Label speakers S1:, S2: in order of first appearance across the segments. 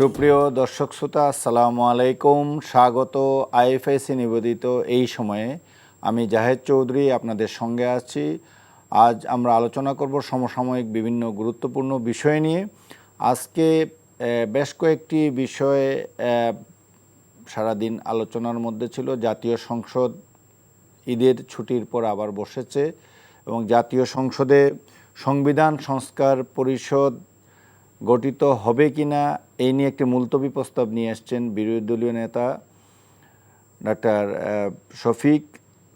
S1: সুপ্রিয় দর্শক শ্রোতা, আসসালামু আলাইকুম। স্বাগত আইএফএসি নিবেদিত এই সময়ে। আমি জাহেদ চৌধুরী আপনাদের সঙ্গে আছি। আজ আমরা আলোচনা করব সমসাময়িক বিভিন্ন গুরুত্বপূর্ণ বিষয় নিয়ে। আজকে বেশ কয়েকটি বিষয়ে সারাদিন আলোচনার মধ্যে ছিল। জাতীয় সংসদ ঈদের ছুটির পর আবার বসেছে এবং জাতীয় সংসদে সংবিধান সংস্কার পরিষদ গঠিত হবে কিনা এই নিয়ে একটি মুলতবি প্রস্তাব নিয়ে এসছেন বিরোধী দলীয় নেতা ডক্টর শফিক।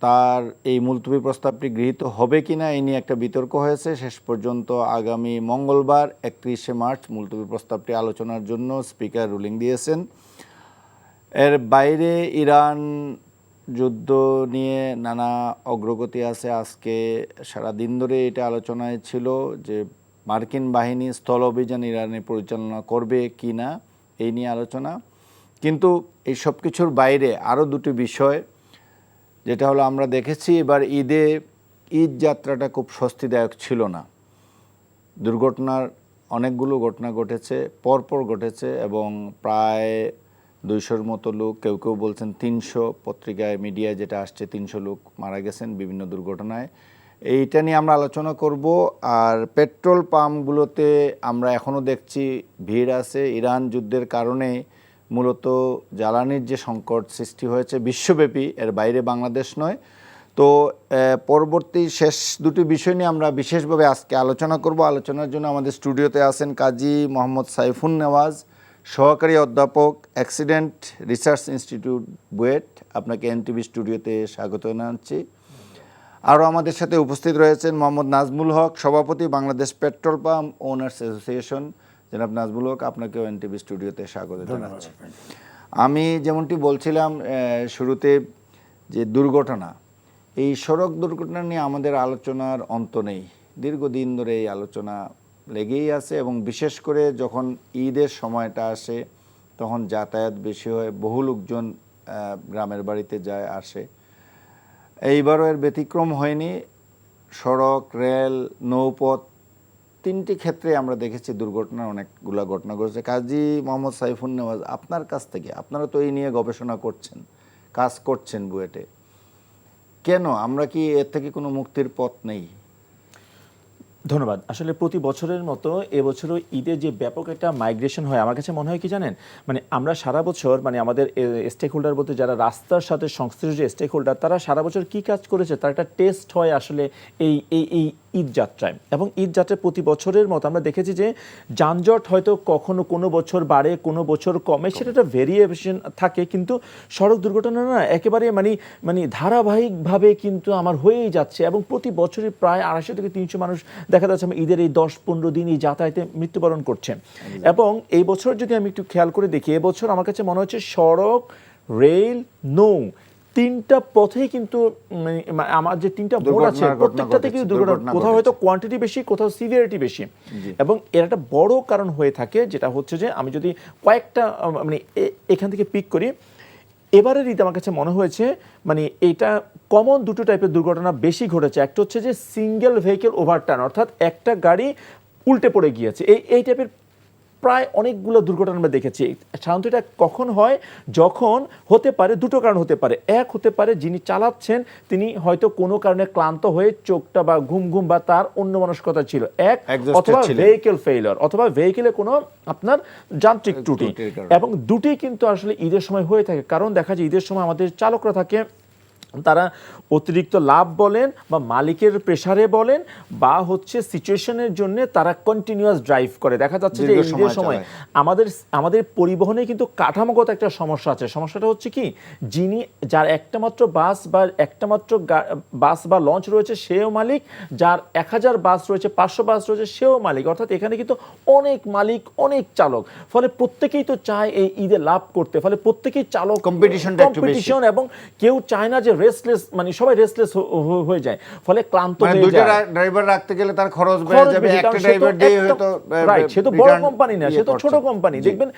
S1: তার এই মুলতবি প্রস্তাবটি গৃহীত হবে কিনা এই নিয়ে একটা বিতর্ক হয়েছে। শেষ পর্যন্ত আগামী মঙ্গলবার 31শে মার্চ মুলতবি প্রস্তাবটি আলোচনার জন্য স্পিকার রুলিং দিয়েছেন। এর বাইরে ইরান যুদ্ধ নিয়ে নানা অগ্রগতি আছে। আজকে সারা দিন ধরে এটা আলোচনায় ছিল যে মার্কিন বাহিনী স্থল অভিযান ইরানে পরিচালনা করবে কি না এই নিয়ে আলোচনা। কিন্তু এই সব কিছুর বাইরে আরও দুটি বিষয়, যেটা হলো আমরা দেখেছি এবার ঈদ যাত্রাটা খুব স্বস্তিদায়ক ছিল না। দুর্ঘটনার অনেকগুলো ঘটনা ঘটেছে, পরপর ঘটেছে এবং প্রায় 200-র মতো লোক, কেউ কেউ বলছেন 300, পত্রিকায় মিডিয়ায় যেটা আসছে 300 লোক মারা গেছেন বিভিন্ন দুর্ঘটনায়। এইটা নিয়ে আমরা আলোচনা করব। আর পেট্রোল পাম্পগুলোতে আমরা এখনও দেখছি ভিড় আছে। ইরান যুদ্ধের কারণে মূলত জ্বালানির যে সংকট সৃষ্টি হয়েছে বিশ্বব্যাপী, এর বাইরে বাংলাদেশ নয়। তো পরবর্তী শেষ দুটি বিষয় নিয়ে আমরা বিশেষভাবে আজকে আলোচনা করব। আলোচনার জন্য আমাদের স্টুডিওতে আছেন কাজী মোহাম্মদ সাইফুন নেওয়াজ, সহকারী অধ্যাপক, অ্যাক্সিডেন্ট রিসার্চ ইনস্টিটিউট, বুয়েট। আপনাকে এনটিভি স্টুডিওতে স্বাগত জানাচ্ছি। আরও আমাদের সাথে উপস্থিত রয়েছেন মোহাম্মদ নাজমুল হক, সভাপতি Bangladesh petrol pump owners association. জনাব নাজমুল হক, আপনাকেও এনটিভি স্টুডিওতে স্বাগত জানাচ্ছি। আমি যেমনটি বলছিলাম শুরুতে, যে দুর্ঘটনা, এই সড়ক দুর্ঘটনা নিয়ে আমাদের আলোচনার অন্ত নেই। দীর্ঘদিন ধরে এই আলোচনা লেগেই আছে এবং বিশেষ করে যখন ঈদের সময়টা আসে তখন যাতায়াত বেশি হয়, বহু লোকজন গ্রামের বাড়িতে যায় আসে। এইবারও এর ব্যতিক্রম হয়নি। সড়ক, রেল, নৌপথ, তিনটি ক্ষেত্রে আমরা দেখেছি দুর্ঘটনার অনেকগুলো ঘটনা ঘটেছে। কাজী মোহাম্মদ সাইফুন নেওয়াজ, আপনার কাছ থেকে, আপনারা তো এই নিয়ে গবেষণা করছেন, কাজ করছেন বুয়েটে, কেন আমরা কি এর থেকে কোনো মুক্তির পথ নেই?
S2: ধন্যবাদ। আসলে প্রতি বছরের মতো এবছরও ঈদে যে ব্যাপক একটা মাইগ্রেশন হয়, আমার কাছে মনে হয় কি জানেন, মানে আমরা সারা বছর, মানে আমাদের স্টেক হোল্ডার বলতে যারা রাস্তার সাথে সংশ্লিষ্ট যে স্টেক হোল্ডার, তারা সারা বছর কি কাজ করেছে তার একটা টেস্ট হয় আসলে এই এই এই ঈদ যাত্রায়। এবং ঈদ যাত্রায় প্রতি বছরের মতো আমরা দেখেছি যে যানজট হয়তো কখনো কোনো বছর বাড়ে, কোনো বছর কমে, সেটা একটা ভেরিয়েশন থাকে, কিন্তু সড়ক দুর্ঘটনা না একেবারে মানে ধারাবাহিকভাবে কিন্তু আমার হয়েই যাচ্ছে। এবং প্রতি বছরই প্রায় 250 থেকে 300 মানুষ দেখা যাচ্ছে আমার ঈদের এই 10-15 দিন এই যাতায়াতে মৃত্যুবরণ করছেন। এবং এই বছর যদি আমি একটু খেয়াল করে দেখি, এবছর আমার কাছে মনে হচ্ছে সড়ক, রেল, নৌ, তিনটা পথেই কিন্তু আমার যে তিনটা মোড আছে প্রত্যেকটাতে কিন্তু দুর্ঘটনা, কোথাও হয়তো কোয়ান্টিটি বেশি, কোথাও সিভিয়ারিটি বেশি। এবং এর একটা বড় কারণ হয়ে থাকে যেটা হচ্ছে যে, আমি যদি কয়েকটা মানে এখান থেকে পিক করি, এবারের ঈদ আমার কাছে মনে হয়েছে মানে এটা কমন দুটো টাইপের দুর্ঘটনা বেশি ঘটেছে। একটা হচ্ছে যে সিঙ্গেল ভেহিকেল ওভারটার্ন, অর্থাৎ একটা গাড়ি উল্টে পড়ে গিয়েছে, এই টাইপের প্রায় অনেকগুলো দুর্ঘটনা আমরা দেখেছি। সাধারণত এটা কখন হয়, যখন হতে পারে দুটো কারণ হতে পারে। এক হতে পারে যিনি চালাচ্ছেন তিনি হয়তো কোনো কারণে ক্লান্ত হয়ে চোখটা বা ঘুম বা তার অন্যমনস্কতা ছিল এক, অথবা ভেহিকেল ফেইলিওর, অথবা ভেহিকেলে কোনো আপনার যান্ত্রিক ত্রুটি। এবং দুটি কিন্তু আসলে ঈদের সময় হয়ে থাকে। কারণ দেখা যায় ঈদের সময় আমাদের চালকরা থাকে, তারা অতিরিক্ত লাভ বলেন বা মালিকের প্রেসারে বলেন বা হচ্ছে সিচুয়েশনের জন্য তারা কন্টিনিউয়াস ড্রাইভ করে। দেখা যাচ্ছে যে ঈদের সময় আমাদের পরিবহনে কিন্তু কাঠামোগত একটা সমস্যা আছে। সমস্যাটা হচ্ছে কি, যার একটা মাত্র বাস বা লঞ্চ রয়েছে সেও মালিক, যার 1000 বাস রয়েছে, 500 বাস রয়েছে সেও মালিক। অর্থাৎ এখানে কিন্তু অনেক মালিক, অনেক চালক, ফলে প্রত্যেকেই তো চায় এই ঈদে লাভ করতে, ফলে প্রত্যেকেই চালক, কম্পিটিশন, এবং কেউ চায় না যে রেস্টলেস, মানে সবাই রেস্টলেস হয়ে যায়, ফলে ক্লান্ত হয়ে যায়। দুইটা
S1: ড্রাইভার রাখতে গেলে তার খরচ বেড়ে যাবে, একটা ড্রাইভার দিয়ে হয়তো,
S2: রাইট, সে তো বড় কোম্পানি না, সে তো ছোট কোম্পানি। দেখবেন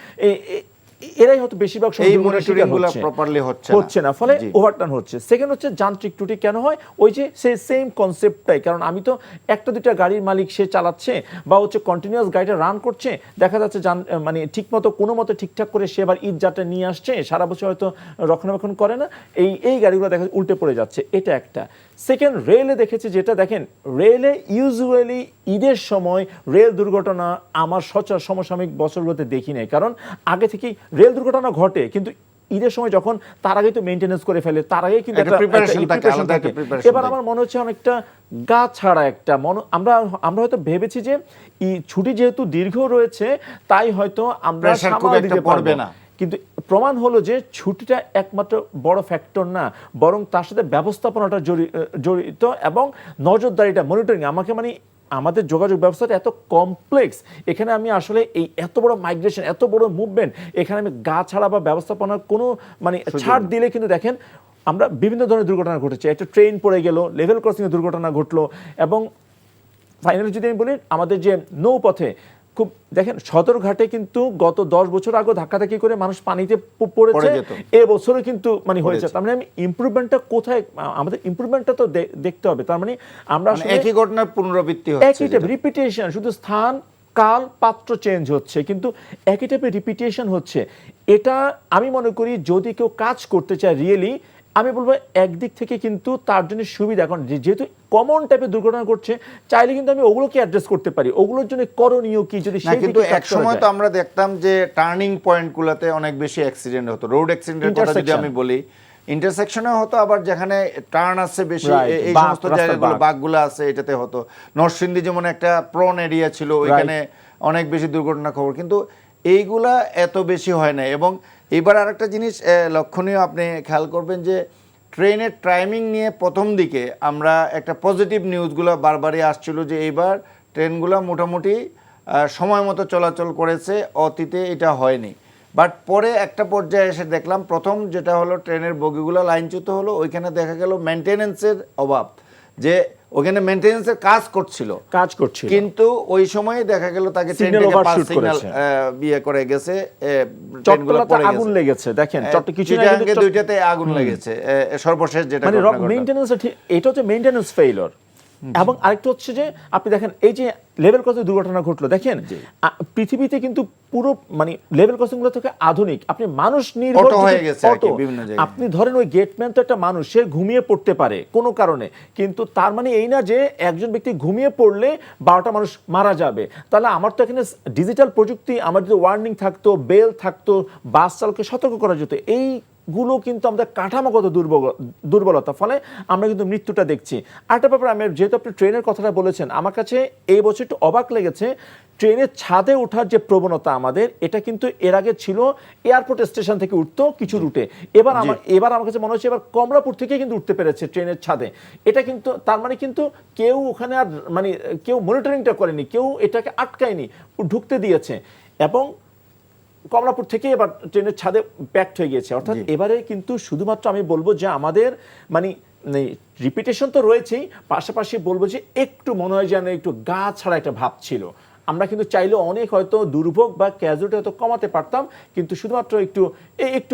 S2: এরাই হয়তো বেশিরভাগ সময়
S1: এই
S2: দুর্ঘটনার শিকার
S1: মনিটরিংগুলো
S2: হচ্ছে।
S1: প্রপারলি
S2: হচ্ছে না, ফলে
S1: জি।
S2: ওভারটার্ন হচ্ছে। সেকেন্ড হচ্ছে যান্ত্রিক ত্রুটি কেন হয়, ওই যে সেই সেম কনসেপ্টটাই, কারণ আমি তো একটা দুইটা গাড়ির মালিক, সে চালাচ্ছে বা হচ্ছে কন্টিনিউয়াস গাড়িটা রান করছে, দেখা যাচ্ছে মানে ঠিকমতো কোনো মতো ঠিকঠাক করে সে আবার ঈদ যাত্রা নিয়ে আসছে, সারা বছর হয়তো রক্ষণাবেক্ষণ করে না, এই গাড়িগুলো দেখা উল্টে পড়ে যাচ্ছে, এটা একটা। সেকেন্ড, রেলে দেখেছি যেটা, দেখেন রেলে ইউজুয়ালি ঈদের সময় রেল দুর্ঘটনা আমার সমসাময়িক বছরগুলোতে দেখি নাই, কারণ আগে থেকেই রেল দুর্ঘটনা ঘটে, কিন্তু ঈদের সময় যখন তার আগে তো মেইনটেনেন্স করে ফেলে, তার আগে কিন্তু
S1: একটা preparation থাকে,
S2: preparation
S1: আলাদা একটা
S2: থাকে।
S1: preparation
S2: এবার
S1: থাকে।
S2: আমার মনে হচ্ছে অনেকটা গা ছাড়া একটা আমরা হয়তো ভেবেছি যে ছুটি যেহেতু দীর্ঘ রয়েছে, তাই হয়তো আমরা
S1: Pressure খুব
S2: সামাল
S1: একটা
S2: দিতে
S1: পড়বে
S2: পারবে
S1: না।
S2: না, কিন্তু প্রমাণ হলো যে ছুটিটা একমাত্র বড় ফ্যাক্টর না, বরং তার সাথে ব্যবস্থাপনাটা জড়িত এবং নজরদারিটা, মনিটরিং। আমাদের যোগাযোগ ব্যবস্থাটা এত কমপ্লেক্স, এখানে আমি আসলে এই এত বড় মাইগ্রেশন, এত বড় মুভমেন্ট, এখানে আমি গা ছাড়া বা ব্যবস্থাপনার কোনো মানে ছাড় দিলে কিন্তু দেখেন আমরা বিভিন্ন ধরনের দুর্ঘটনা ঘটেছে। একটা ট্রেন পড়ে গেল, লেভেল ক্রসিংয়ে দুর্ঘটনা ঘটলো, এবং ফাইনালি যদি আমি বলি আমাদের যে নৌপথে খুব দেখেন সদরঘাটে কিন্তু গত 10 বছর আগে ধাক্কাধাক্কি করে মানুষ পানিতে পড়েছে,
S1: যেত।
S2: এবছরও কিন্তু মানে হয়েছে। তার মানে আমি ইমপ্রুভমেন্টটা কোথায়, আমাদের ইমপ্রুভমেন্টটা তো দেখতে হবে। তার মানে আমরা আসলে
S1: একই ঘটনার পুনরাবৃত্তি হচ্ছে
S2: একই টাইপ রিপিটেশন, শুধু স্থান কাল পাত্র চেঞ্জ হচ্ছে, কিন্তু একই টাইপের রিপিটেশন হচ্ছে। এটা আমি মনে করি যদি কেউ কাজ করতে চায় রিয়েলি, আমি বলবো একদিক থেকে কিন্তু তার জন্য সুবিধা, কারণ যেহেতু কমন টাইপের দুর্ঘটনা ঘটছে, চাইলে কিন্তু আমি ওগুলোকে অ্যাড্রেস করতে পারি। ওগুলোর জন্য করণীয় কি, যদি সেই
S1: কিন্তু
S2: দিকে কাজ
S1: এক
S2: করা
S1: সময়
S2: যায়।
S1: তো আমরা দেখতাম যে টার্নিং পয়েন্টগুলোতে অনেক বেশি অ্যাক্সিডেন্ট হতো, রোড অ্যাক্সিডেন্টের কথা যদি
S2: Intersection।
S1: আমি বলি, ইন্টারসেকশনে হতো, আবার যেখানে টার্ন আছে বেশি,
S2: Right,
S1: এই
S2: বাঁক,
S1: সমস্ত
S2: রাস্তার
S1: জায়গাগুলো
S2: বাঁক।
S1: বাঁকগুলো আছে, এটাতে হতো। নরসিংদী যেমন একটা প্রন এরিয়া ছিল, ওইখানে অনেক বেশি দুর্ঘটনা খবর, কিন্তু এইগুলা এত বেশি হয় না। এবং এবার আরেকটা জিনিস লক্ষণীয়, আপনি খেয়াল করবেন যে ট্রেনের টাইমিং নিয়ে প্রথম দিকে আমরা একটা পজিটিভ নিউজগুলো বারবারই আসছিল যে এইবার ট্রেনগুলো মোটামুটি সময় মতো চলাচল করেছে, অতীতে এটা হয়নি। বাট পরে একটা পর্যায়ে এসে দেখলাম, প্রথম যেটা হলো ট্রেনের বগিগুলো লাইনচ্যুত হলো, ওইখানে দেখা গেল মেনটেনেন্সের অভাব, যে ওখানে মেনটেনেন্সের কাজ করছিল, কিন্তু ওই সময় দেখা গেল তাকে ট্রেনটাকে পাস সিগন্যাল বিয়ে করে গেছে, ট্রেনগুলো পড়ে গেছে,
S2: আগুন লেগেছে। দেখেন
S1: চিটাগাঙ্গে দুইটাতে আগুন লেগেছে, সর্বশেষ যেটা
S2: মানে
S1: ঘটনা ঘটলো।
S2: মেইনটেনেন্স, এটা হচ্ছে মেইনটেনেন্স ফেইলিওর। এবং আরেকটা হচ্ছে যে আপনি দেখেন এই যে লেভেল ক্রসিং দুর্ঘটনা ঘটলো, দেখেন পৃথিবীতে কিন্তু পুরো মানে লেভেল ক্রসিং গুলো থেকে আধুনিক, আপনি মানুষ নির্ভর
S1: হয়ে গেছে বিভিন্ন জায়গায়।
S2: আপনি ধরেন ওই গেটম্যান তো একটা মানুষ, সে ঘুমিয়ে পড়তে পারে কোনো কারণে, কিন্তু তার মানে এই না যে একজন ব্যক্তি ঘুমিয়ে পড়লে 12টা মানুষ মারা যাবে। তাহলে আমার তো এখানে ডিজিটাল প্রযুক্তি, আমার যদি ওয়ার্নিং থাকতো, বেল থাকতো, বাস চালককে সতর্ক করা যেত, এইগুলো কিন্তু আমাদের কাঠামোগত দুর্বলতা, ফলে আমরা কিন্তু মৃত্যুটা দেখছি। আরেকটা ব্যাপার, আমি যেহেতু আপনি ট্রেনের কথাটা বলেছেন, আমার কাছে এই বছর একটু অবাক লেগেছে, ট্রেনের ছাদে ওঠার যে প্রবণতা আমাদের, এটা কিন্তু এর আগে ছিল এয়ারপোর্ট স্টেশন থেকে উঠতো কিছু রুটে, এবার আমার কাছে মনে হচ্ছে এবার কমলাপুর থেকে কিন্তু উঠতে পেরেছে ট্রেনের ছাদে। এটা কিন্তু তার মানে কিন্তু কেউ ওখানে আর মানে কেউ মনিটরিংটা করেনি, কেউ এটাকে আটকায়নি, ঢুকতে দিয়েছে, এবং কমলাপুর থেকে এবার ট্রেনের ছাদে প্যাকড হয়ে গিয়েছে। অর্থাৎ এবারে কিন্তু শুধুমাত্র আমি বলবো যে আমাদের মানে রিপিটেশন তো রয়েছেই, পাশাপাশি বলবো যে একটু মনে হয় যেন একটু গা ছাড়া একটা ভাব ছিল। আমরা কিন্তু চাইলে অনেক হয়তো দুর্ভোগ বা ক্যাজুয়ালিটি হয়তো কমাতে পারতাম, কিন্তু শুধুমাত্র একটু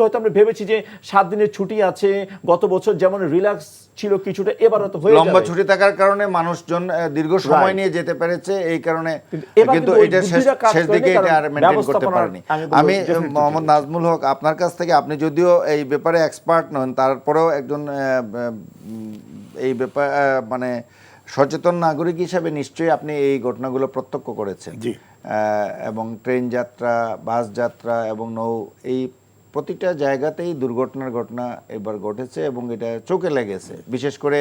S2: হয়তো আমরা ভেবেছি যে 7 দিনের ছুটি আছে, গত বছর যেমন রিল্যাক্স ছিল কিছুটা, এবার হয়তো হয়ে যাবে।
S1: লম্বা ছুটি থাকার কারণে মানুষজন দীর্ঘ সময় নিয়ে যেতে পেরেছে, এই কারণে কিন্তু এটা শেষ দিকে এটা আর মেইনটেইন করতে পারেনি। আমি মোহাম্মদ নাজমুল হক, আপনার কাছ থেকে, আপনি যদিও এই ব্যাপারে এক্সপার্ট নন, তারপরেও একজন এই ব্যাপার মানে সচেতন নাগরিক হিসাবে নিশ্চয়ই আপনি এই ঘটনাগুলো প্রত্যক্ষ করেছেন, এবং ট্রেন যাত্রা, বাস যাত্রা এবং নৌ, এই প্রতিটা জায়গাতেই দুর্ঘটনার ঘটনা এবার ঘটেছে, এবং এটা চোখে লেগেছে। বিশেষ করে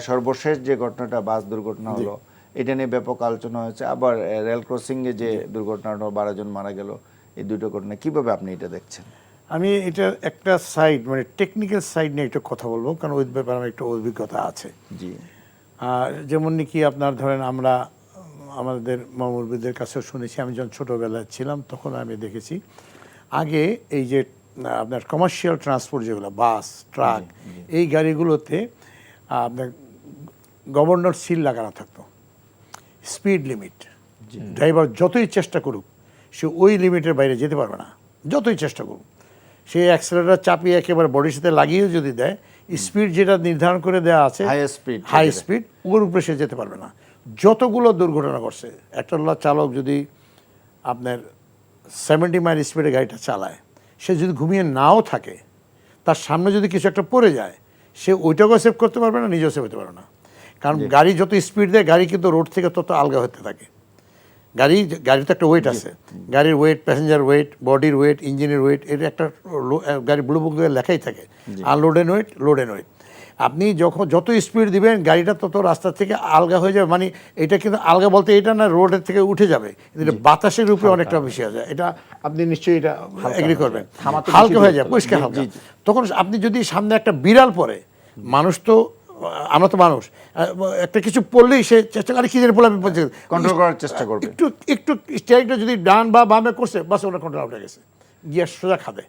S1: সর্বশেষ যে ঘটনাটা বাস দুর্ঘটনা হলো, এটা নিয়ে ব্যাপক আলোচনা হয়েছে। আবার রেল ক্রসিংয়ে যে দুর্ঘটনাটা 12 জন মারা গেল, এই দুটো ঘটনা কিভাবে আপনি এটা দেখছেন?
S3: আমি এটা একটা সাইড মানে টেকনিক্যাল সাইড নিয়ে একটু কথা বলবো, কারণ ওই ব্যাপারে আমার একটু অভিজ্ঞতা আছে।
S1: জি।
S3: যেমন নাকি আপনার ধরেন আমরা আমাদের মুরব্বিদের কাছেও শুনেছি, আমি যখন ছোটোবেলায় ছিলাম তখন আমি দেখেছি আগে এই যে আপনার কমার্শিয়াল ট্রান্সপোর্ট যেগুলো বাস, ট্রাক, এই গাড়িগুলোতে আপনার গভর্নর সিল লাগানো থাকতো, স্পিড লিমিট, ড্রাইভার যতই চেষ্টা করুক সে ওই লিমিটের বাইরে যেতে পারবে না। যতই চেষ্টা করুন, সেই অ্যাক্সেলারেটর চাপিয়ে একেবারে বডির সাথে লাগিয়ে যদি দেয়, স্পিড যেটা নির্ধারণ করে দেওয়া আছে, হাই স্পিড, ওর উপরে সে যেতে পারবে না। যতগুলো দুর্ঘটনা ঘটছে, একটা চালক যদি আপনার 70 মাইল স্পিডে গাড়িটা চালায়, সে যদি ঘুমিয়ে নাও থাকে, তার সামনে যদি কিছু একটা পড়ে যায়, সে ওইটাকেও সেভ করতে পারবে না, নিজেও সেভ হতে পারবে না। কারণ গাড়ি যত স্পিড দেয়, গাড়ি কিন্তু রোড থেকে তত আলগা হতে থাকে। গাড়ির তো একটা ওয়েট আছে, গাড়ির ওয়েট, প্যাসেঞ্জার ওয়েট, বডির ওয়েট, ইঞ্জিনের ওয়েট, এর একটা গাড়ি ব্লু বুক লেখাই থাকে, unladen weight, laden weight. আপনি যত স্পিড দিবেন, গাড়িটা তত রাস্তা থেকে আলগা হয়ে যাবে। মানে এটা কিন্তু আলগা বলতে এটা না, রোডের থেকে উঠে যাবে, কিন্তু বাতাসের উপরে অনেকটা বেশি হয়ে যায়। এটা আপনি নিশ্চয়ই এটা এগ্রি করবেন, হালকা হয়ে যায়, পরিষ্কার হালকা। তখন আপনি যদি সামনে একটা বিড়াল পড়ে, মানুষ তো, আমরা তো মানুষ, একটা কিছু পড়লেই সে চেষ্টা করে কি যেন বলে, আমি
S1: কন্ট্রোল করার চেষ্টা করবে।
S3: একটু স্টিয়ারিংটা যদি ডান বা বামে করছে, বাস ওটা কন্ট্রোল আউট হয়ে গেছে, গিয়ে সোজা খাবে।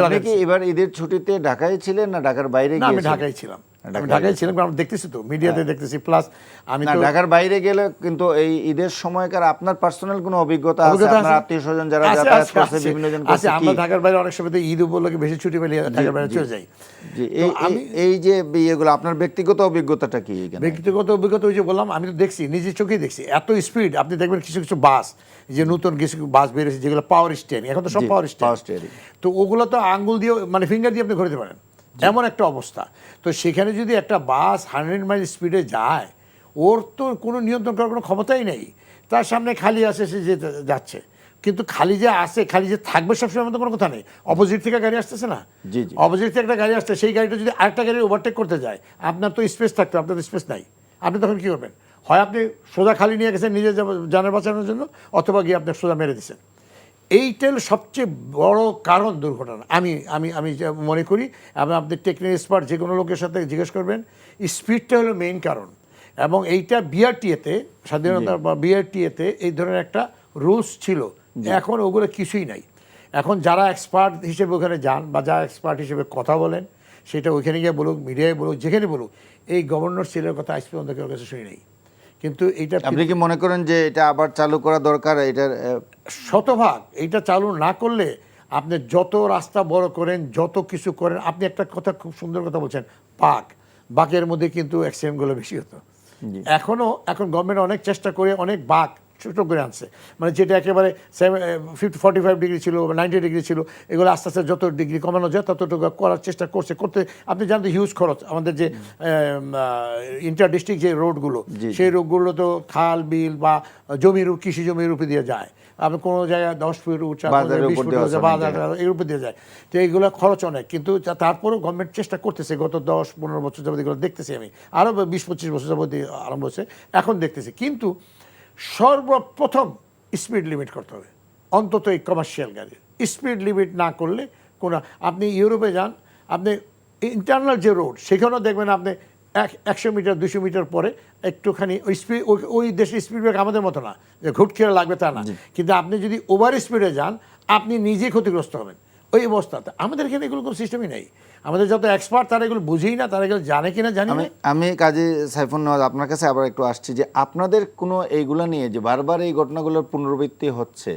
S1: আপনি কি এবার ঈদের ছুটিতে ঢাকায় ছিলেন না ঢাকার বাইরে গিয়েছিলেন?
S3: আমি ঢাকায় ছিলাম, কারণ দেখতেছি তো মিডিয়াতে দেখতেছি, প্লাস আমি তো
S1: ঢাকার বাইরে গেলে কিন্তু এই ঈদের সময়কার আপনার পার্সোনাল কোনো অভিজ্ঞতা আছে? আপনার আত্মীয়স্বজন যারা যাতায়াত করছে, বিভিন্ন জন করছে,
S3: আমরা ঢাকার বাইরে অনেক সময় ঈদ উপলক্ষে বেশি ছুটি পেলে ঢাকার বাইরে চলে যাই।
S1: এই যে বিয়েগুলো, আপনার ব্যক্তিগত অভিজ্ঞতাটা কি?
S3: ব্যক্তিগত অভিজ্ঞতা ওই যে বললাম, আমি তো দেখছি, নিজের চোখেই দেখছি, এত স্পিড। আপনি দেখবেন কিছু কিছু বাস, যে নতুন কিছু বাস বেরিয়েছে যেগুলো পাওয়ার স্টিয়ারিং, এখন তো সব পাওয়ার স্টিয়ারিং, তো ওগুলো তো আঙ্গুল দিয়ে, মানে ফিঙ্গার দিয়ে আপনি ঘুরতে পারেন, এমন একটা অবস্থা। তো সেখানে যদি একটা বাস 100 মাইল স্পিডে যায়, ওর তো কোনো নিয়ন্ত্রণ করার কোনো ক্ষমতাই নেই। তার সামনে খালি আসে, সে যাচ্ছে, কিন্তু খালি যে আসে, খালি যে থাকবে সবসময় মতো কোনো কথা নেই। অপোজিট থেকে গাড়ি আসতেছে না, অপোজিট থেকে একটা গাড়ি আসছে, সেই গাড়িটা যদি আরেকটা গাড়ি ওভারটেক করতে যায়, আপনার তো স্পেস থাকতো, আপনার তো স্পেস নাই, আপনি তখন কী করবেন? হয় আপনি সোজা খালি নিয়ে গেছেন নিজের জানের বাঁচানোর জন্য, অথবা গিয়ে আপনি সোজা মেরে দিচ্ছেন। এইটার সবচেয়ে বড় কারণ দুর্ঘটনা আমি আমি আমি মনে করি। এবং আপনি টেকনিক্যাল এক্সপার্ট যে কোনো লোকের সাথে জিজ্ঞেস করবেন, স্পিডটা হলো মেইন কারণ। এবং এইটা বিআরটিএতে, স্বাধীনতার বিআরটিএতে এই ধরনের একটা রুলস ছিল, এখন ওগুলো কিছুই নাই। এখন যারা এক্সপার্ট হিসেবে ওখানে যান, বা যারা এক্সপার্ট হিসেবে কথা বলেন, সেটা ওইখানে গিয়ে বলুক, মিডিয়ায় বলুক, যেখানে বলুক, এই গভর্নর ছেলের কথা আজ পর্যন্ত কেউ কাছে শুনি নেই। কিন্তু এইটা
S1: আপনি কি মনে করেন যে এটা আবার চালু করা দরকার? এটার
S3: শতভাগ এইটা চালু না করলে, আপনি যত রাস্তা বড় করেন, যত কিছু করেন, আপনি একটা কথা, খুব সুন্দর কথা বলছেন, বাঘের মধ্যে কিন্তু অ্যাক্সিডেন্টগুলো বেশি হতো। এখন গভর্নমেন্ট অনেক চেষ্টা করে অনেক বাঘ ছোটো করে আনছে, মানে যেটা একেবারে 45 ডিগ্রি ছিল, 90 ডিগ্রি ছিল, এগুলো আস্তে আস্তে যত ডিগ্রি কমানো যায় ততটুকু করার চেষ্টা করতে। আপনি জানেন হিউজ খরচ, আমাদের যে ইন্টার ডিস্ট্রিক্ট যে রোডগুলো, সেই রোডগুলো তো খাল বিল বা কৃষি জমির উপরে দিয়ে যায়। আপনি কোনো জায়গায় 10 ফুট উঁচা, 20 ফুট এর উপর দিয়ে যায়, তো এইগুলো খরচ অনেক। কিন্তু তারপরেও গভর্নমেন্ট চেষ্টা করতেছে, গত 10-15 বছর যাবত এগুলো দেখতেছি আমি, আরও 20-25 বছর যাবত আরম্ভ হচ্ছে, এখন দেখতেছি। কিন্তু সর্বপ্রথম স্পিড লিমিট করতে হবে, অন্তত এই কমার্শিয়াল গাড়ির স্পিড লিমিট না করলে কোনো, আপনি ইউরোপে যান, আপনি ইন্টারনাল যে রোড, সেখানেও দেখবেন আপনি 100 মিটার 200 মিটার পরে একটুখানি ওই স্পিড, ওই দেশের স্পিড ব্রেক আমাদের মতো না যে ঘুট খেয়ে লাগবে, তা না। কিন্তু আপনি যদি ওভার স্পিডে যান, আপনি নিজেই ক্ষতিগ্রস্ত হবেন। ওই অবস্থাতে আমাদের এখানে এগুলো কোনো সিস্টেমই নেই। আমাদের যত এক্সপার্ট, তারা এগুলো বুঝেই না, তারা এগুলো জানে কিনা জানি না।
S1: আমি কাজী সাইফুন নওয়াজ, আপনার কাছে আবার একটু আসছি যে আপনাদের কোনো এইগুলো নিয়ে যে বারবার এই ঘটনাগুলোর পুনরাবৃত্তি হচ্ছে,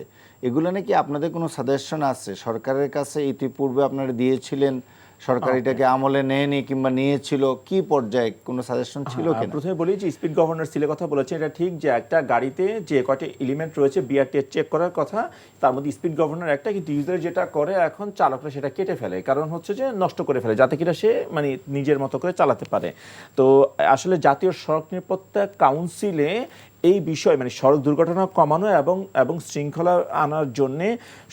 S1: এগুলো নাকি আপনাদের কোনো সাজেশন আছে সরকারের কাছে? ইতিপূর্বে আপনারা দিয়েছিলেন, সরকার এটাকে আমলে নেয়নি কিংবা নিয়েছিল, কি পর্যায়ে কোনো সাজেশন ছিল কিনা?
S2: প্রথমে বলি যে স্পিড গভর্নর সিলের কথা বলেছে, এটা ঠিক যে একটা গাড়িতে যে কয়টি এলিমেন্ট রয়েছে বিআরটিএ চেক করার কথা, তার মধ্যে স্পিড গভর্নর একটা, কিন্তু ইউজার যেটা করে এখন চালকরা সেটা কেটে ফেলে, কারণ হচ্ছে যে নষ্ট করে ফেলে, যাতে কিনা সে মানে নিজের মতো করে চালাতে পারে। তো আসলে জাতীয় সড়ক নিরাপত্তা কাউন্সিলে এই বিষয়, মানে সড়ক দুর্ঘটনা কমানো এবং শৃঙ্খলা আনার জন্যে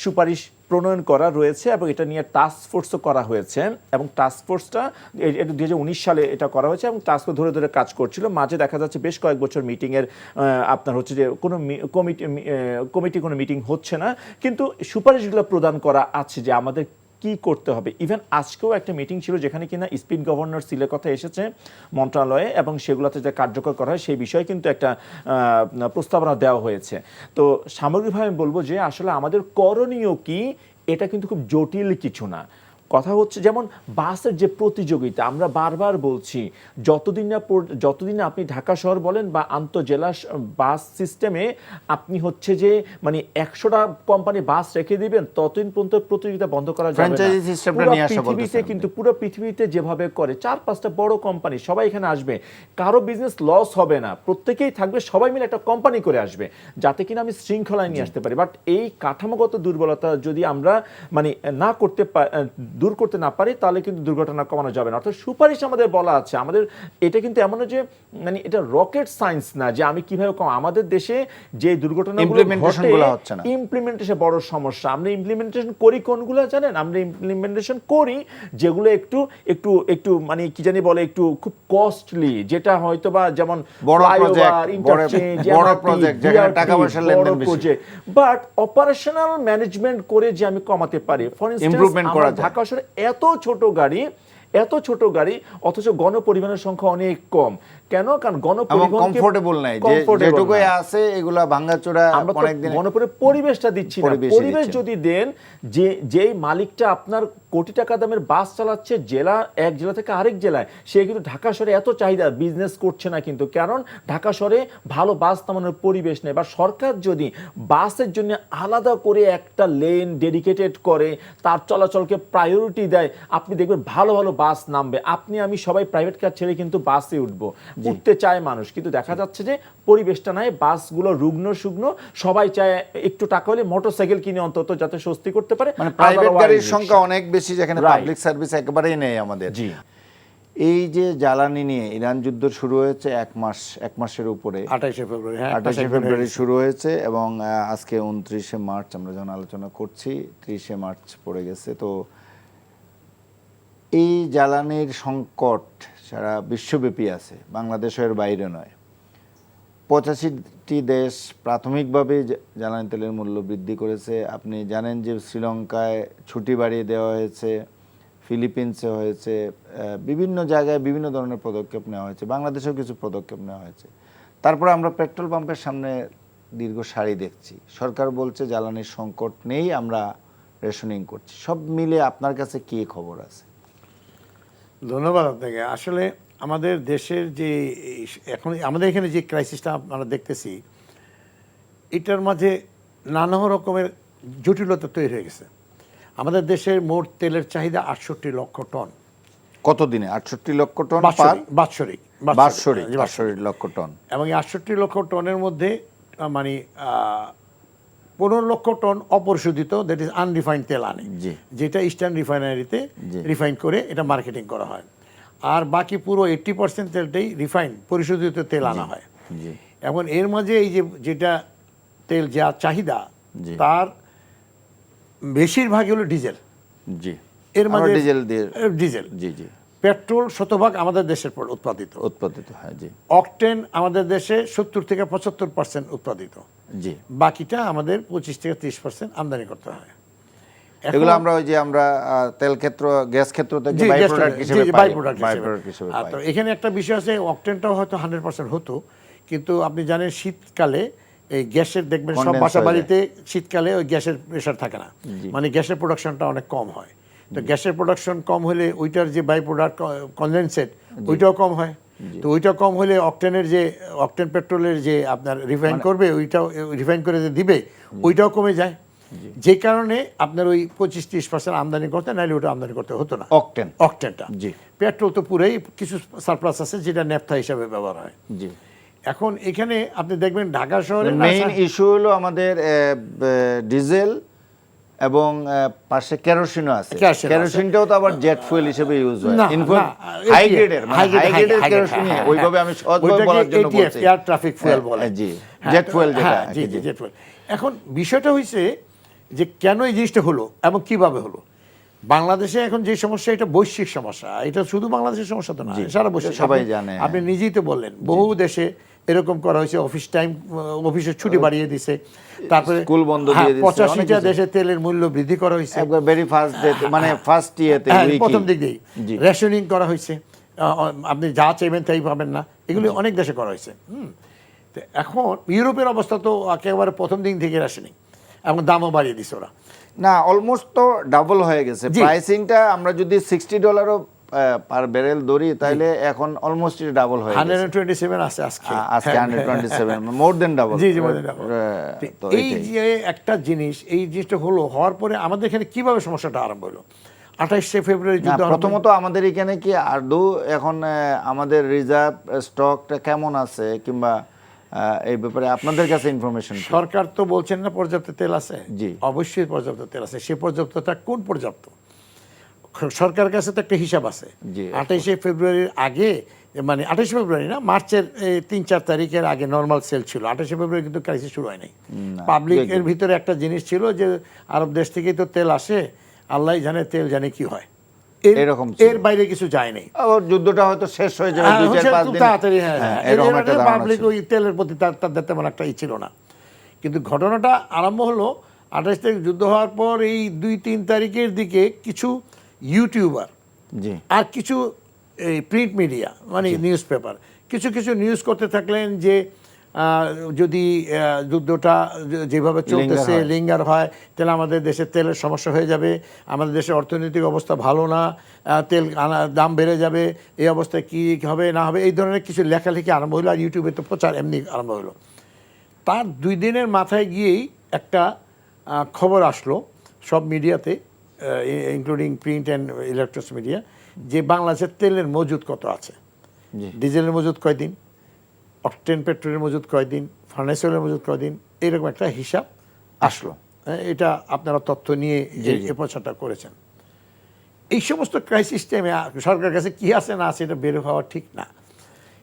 S2: সুপারিশ প্রণয়ন করা রয়েছে, এবং এটা নিয়ে টাস্ক ফোর্সও করা হয়েছে। এবং টাস্ক ফোর্সটা 2019 সালে এটা করা হয়েছে, এবং টাস্ক ফোর্স ধরে ধরে কাজ করছিল। মাঝে দেখা যাচ্ছে বেশ কয়েক বছর মিটিংয়ের আপনার হচ্ছে যে কোনো কমিটি কোনো মিটিং হচ্ছে না, কিন্তু সুপারিশগুলো প্রদান করা আছে যে আমাদের কি করতে হবে। ইভেন আজকেও একটা মিটিং ছিল যেখানে কিনা স্পিড গভর্নর সিলের কথা এসেছে মন্ত্রণালয়ে, এবং সেগুলোতে যে কার্যকর করা হয় সেই বিষয়ে কিন্তু একটা প্রস্তাবনা দেওয়া হয়েছে। তো সামগ্রিকভাবে আমি বলবো যে আসলে আমাদের করণীয় কি, এটা কিন্তু খুব জটিল কিছু না। কথা হচ্ছে যেমন বাসের যে প্রতিযোগিতা, আমরা বারবার বলছি যতদিন না আপনি ঢাকা শহর বলেন বা আন্তঃজেলা বাস সিস্টেমে আপনি হচ্ছে যে মানে 100টা কোম্পানি বাস রেখে দিবেন, ততদিন পর্যন্ত প্রতিযোগিতা বন্ধ করা যাবে না।
S1: ফ্র্যাঞ্চাইজি সিস্টেমটা
S2: পুরো
S1: নিয়ে আসা
S2: পৃথিবীতে
S1: বলতেছেন।
S2: কিন্তু পুরো পৃথিবীতে যেভাবে করে 4-5টা বড় কোম্পানি সবাই এখানে আসবে, কারো বিজনেস লস হবে না, প্রত্যেকেই থাকবে, সবাই মিলে একটা কোম্পানি করে আসবে, যাতে কিনা আমি শৃঙ্খলায় নিয়ে আসতে পারি। বাট এই কাঠামোগত দুর্বলতা যদি আমরা মানে দূর করতে না পারি, তাহলে কিন্তু দুর্ঘটনা কমানো যাবে না। অর্থাৎ সুপারিশ আমাদের বলা আছে, আমাদের এটা কিন্তু এমন না যে মানে এটা রকেট সায়েন্স না যে আমি কিভাবে আমাদের দেশে যে দুর্ঘটনাগুলো
S1: হচ্ছে না,
S2: ইমপ্লিমেন্টেশন বড় সমস্যা। আমরা ইমপ্লিমেন্টেশন করি কোনগুলো জানেন? আমরা ইমপ্লিমেন্টেশন করি যেগুলো একটু একটু একটু মানে কি জানি বলে একটু খুব কস্টলি, যেটা হয়তো বা যেমন
S1: বড় প্রজেক্ট যেখানে টাকা পয়সা লেনদেন বেশি,
S2: বাট অপারেশনাল ম্যানেজমেন্ট করে যে আমি কমাতে পারি। ফর ইনস্ট্যান্স ঢাকা শহরে এত ছোট গাড়ি অথচ গণপরিবহনের সংখ্যা অনেক কম। কেন? কারণ গণপরিবহন
S1: কমফোর্টেবল নাই, যেটুকুই আছে এগুলা ভাঙাচোরা।
S2: অনেকদিন পরিবেশটা দিচ্ছি না। পরিবেশ যদি দেন, যেই মালিকটা আপনার কোটি টাকা দামের বাস চালাচ্ছে এক জেলা থেকে আরেক জেলায়, সে কিন্তু ঢাকা শহরে এত চাহিদা বিজনেস করছে না কিন্তু, কারণ ঢাকা শহরে ভালো বাস নামানোর পরিবেশ নেই। বা সরকার যদি বাসের জন্য আলাদা করে একটা লেন ডেডিকেটেড করে, তার চলাচলকে প্রায়োরিটি দেয়, আপনি দেখবেন ভালো ভালো বাস নামবে। আপনি আমি সবাই প্রাইভেট কার ছেড়ে কিন্তু বাসে উঠতে চায় মানুষ, কিন্তু দেখা যাচ্ছে যে পরিবেশটা নাই, বাসগুলো রুগ্ন শুগ্ন, সবাই চায় একটু টাকা হলে মোটরসাইকেল কিনে অন্তত যাতে স্বস্তি করতে পারে।
S1: মানে প্রাইভেট গাড়ির সংখ্যা অনেক বেশি, যেখানে পাবলিক সার্ভিস একেবারেই নেই আমাদের। এই যে জ্বালানি নিয়ে ইরান যুদ্ধ শুরু হয়েছে এক মাসের উপরে, 28 ফেব্রুয়ারি শুরু হয়েছে এবং আজকে 29 মার্চ, আমরা যখন আলোচনা করছি 30 মার্চ পড়ে গেছে। তো এই জ্বালানির সংকট সারা বিশ্বব্যাপী আছে, বাংলাদেশের বাইরে নয়। 85টি দেশ প্রাথমিকভাবে জ্বালানি তেলের মূল্য বৃদ্ধি করেছে। আপনি জানেন যে শ্রীলঙ্কায় ছুটি বাড়িয়ে দেওয়া হয়েছে, ফিলিপিন্সে হয়েছে, বিভিন্ন জায়গায় বিভিন্ন ধরনের পদক্ষেপ নেওয়া হয়েছে, বাংলাদেশেও কিছু পদক্ষেপ নেওয়া হয়েছে। তারপরে আমরা পেট্রোল পাম্পের সামনে দীর্ঘ সারি দেখছি, সরকার বলছে জ্বালানির সংকট নেই, আমরা রেশনিং করছি। সব মিলে আপনার কাছে কি খবর আছে?
S3: ধন্যবাদ আপনাকে। আসলে আমাদের দেশের যে এখন আমাদের এখানে যে ক্রাইসিসটা আমরা দেখতেছি, এটার মাঝে নানা রকমের জটিলতা তৈরি হয়ে গেছে। আমাদের দেশের মোট তেলের চাহিদা 68 লক্ষ টন।
S1: কত দিনে? 68 লক্ষ টন
S3: বাৎসরিক
S1: লক্ষ টন।
S3: এবং 68 লক্ষ টনের মধ্যে মানে 15 লক্ষ টন অপরিশোধিত, দ্যাট ইজ আনরিফাইন্ড তেল আনে, যেটা ইস্টার্ন রিফাইনারিতে রিফাইন করে এটা মার্কেটিং করা হয়। আর বাকি পুরো 80% তেলটাই রিফাইন পরিশোধিত তেল আনা হয়। এখন এর মাঝে এই যেটা তেল যা চাহিদা, তার বেশিরভাগই হলো ডিজেল। এর মাঝে ডিজেল পেট্রোল শতভাগ আমাদের দেশের উৎপাদিত
S1: হয়।
S3: অকটেন আমাদের দেশে 70 থেকে 75% উৎপাদিত, বাকিটা আমাদের 25 থেকে 30% আমদানি করতে হয়।
S1: এগুলো আমরা ওই যে আমরা তেল ক্ষেত্র, গ্যাস ক্ষেত্র থেকে বাই প্রোডাক্ট হিসেবে পাই।
S3: তো এখানে একটা বিষয় আছে, অকটেনটাও হয়তো 100% হতো, কিন্তু আপনি জানেন শীতকালে এই গ্যাসের দেখবেন সব বাসা বাড়িতে শীতকালে ওই গ্যাসের প্রেশার থাকে না, মানে গ্যাসের প্রোডাকশনটা অনেক কম হয়। তো গ্যাসের প্রোডাকশন কম হলে ওইটার যে বাই প্রোডাক্ট কনডেনসেট ওইটাও কম হয়। তো ওইটা কম হলে অকটেন পেট্রোলের যে আপনার রিফাইন করবে, ওইটাও রিফাইন করে যে দিবে, ওইটাও কমে যায়। যে কারণে আপনার ওই 25-30% আমদানি করতে, নাইলে ওটা আমদানি করতে হতো না অকটেনটা। পেট্রোল তো পুরোই কিছু সারপ্লাস আছে যেটা ন্যাফথা হিসাবে ব্যবহার হয়। এখন এখানে আপনি দেখবেন ঢাকা শহরে
S1: মেইন ইস্যু হলো আমাদের ডিজেল এবং পাশে কেরোসিনও আছে। কেরোসিনটাও তো আবার জেট ফুয়েল হিসেবে ইউজ হয়, হাই গ্রেডের কেরোসিন। ওইভাবে আমি সহজভাবে বলার জন্য বলছি,
S3: এয়ার ট্রাফিক ফুয়েল বলে,
S1: জেট ফুয়েল যেটা।
S3: Jet fuel. এখন বিষয়টা হইছে যে কেন এই জিনিসটা হলো এবং কিভাবে হলো। বাংলাদেশে এখন যে সমস্যা, এটা বৈশ্বিক সমস্যা, এটা শুধু বাংলাদেশের সমস্যা তো না, সারা বৈশ্বিক।
S1: সবাই জানে,
S3: আপনি নিজেই তো বললেন বহু দেশে এরকম করা হয়েছে, অফিসের ছুটি বাড়িয়ে দিছে, তারপরে
S1: স্কুল বন্ধ দিয়ে দিছে,
S3: 85টা দেশে তেলের মূল্য বৃদ্ধি করা হয়েছে,
S1: একবার ভেরি ফার্স্ট ডে, মানে ফার্স্ট ইয়েতে
S3: প্রথম দিক দিয়ে রেশনিং করা হয়েছে, আপনি যা চাইবেন তাই পাবেন না, এগুলো অনেক দেশে করা হয়েছে। তো এখন ইউরোপের অবস্থা তো একেবারে প্রথম দিন থেকে রেশনিং, এবং দামও বাড়িয়ে দিছে ওরা।
S1: না, অলমোস্ট তো ডাবল হয়ে গেছে
S3: জি।
S1: প্রাইসিংটা। আমরা যদি $60 পার ব্যারেল ধরি তাহলে এখন অলমোস্ট ডাবল হয়ে গেছে।
S3: 127 আছে আজকে।
S1: আজকে 127, মোর দেন ডাবল।
S3: জি জি মনে রাখো।
S1: তো
S3: এই যে একটা জিনিস, এই জিনিসটা হওয়ার পরে আমাদের এখানে কিভাবে সমস্যাটা আরম্ভ হলো? 28শে ফেব্রুয়ারি
S1: না,
S3: যুদ্ধ আরম্ভ
S1: প্রথমত আমাদের এখানে কি আদৌ এখন আমাদের রিজার্ভ স্টকটা কেমন আছে, কিংবা এই ব্যাপারে আপনাদের কাছে ইনফরমেশন?
S3: সরকার তো বলছেন না পর্যাপ্ত তেল আছে।
S1: জি।
S3: অবশ্যই পর্যাপ্ত তেল আছে। সে পর্যাপ্ততা কোন পর্যাপ্ত? সরকারের কাছে তো একটা হিসাব আছে।
S1: জি,
S3: 28শে ফেব্রুয়ারির আগে, মানে 28শে ফেব্রুয়ারি না, মার্চের 3-4 তারিখের আগে নর্মাল সেল ছিল। 28শে ফেব্রুয়ারি কিন্তু ক্রাইসিস শুরু হয় নাই। পাবলিকের ভিতরে একটা জিনিস ছিল যে আরব দেশ থেকেই তো তেল আসে, আল্লাহ জানে তেল জানে কি হয়,
S1: এরকম
S3: এর বাইরে কিছু যায় নাই।
S1: আবার যুদ্ধটা হয়তো শেষ হয়ে যাবে 2-4-5 দিন
S3: তাড়াতাড়ি।
S1: এরকম একটা ধারণা
S3: পাবলিক
S1: ছিল।
S3: ওই তেলের প্রতি তাদের তেমন একটা ছিল না। কিন্তু ঘটনাটা আরম্ভ হলো 28 তারিখ যুদ্ধ হওয়ার পর। এই 2-3 তারিখের দিকে কিছু ইউটিউবার
S1: জি
S3: আর কিছু এই প্রিন্ট মিডিয়া, মানে নিউজ পেপার, কিছু কিছু নিউজ করতে থাকলেন যে যদি যুদ্ধটা যেভাবে চলতেছে লিঙ্গার হয় তাহলে আমাদের দেশে তেলের সমস্যা হয়ে যাবে, আমাদের দেশের অর্থনৈতিক অবস্থা ভালো না, তেল দাম বেড়ে যাবে, এই অবস্থায় কী হবে না হবে, এই ধরনের কিছু লেখালেখি আরম্ভ হলো। আর ইউটিউবে তো প্রচার এমনি আরম্ভ হলো। তার 2 দিনের মাথায় গিয়েই একটা খবর আসলো সব মিডিয়াতে, including print and electronics media, যে বাংলাদেশের তেলের মজুদ কত আছে, ডিজেলের মজুদ কয়দিন, অকটেন পেট্রোলের মজুদ কয়দিন, ফার্নেস অয়েলের মজুদ কয়দিন, এরকম একটা হিসাব আসলো। এটা আপনারা তথ্য নিয়ে এ প্রচারটা করেছেন। এই সমস্ত ক্রাইসিস টাইমে সরকারের কাছে কী আছে না আছে এটা বের হওয়া ঠিক না।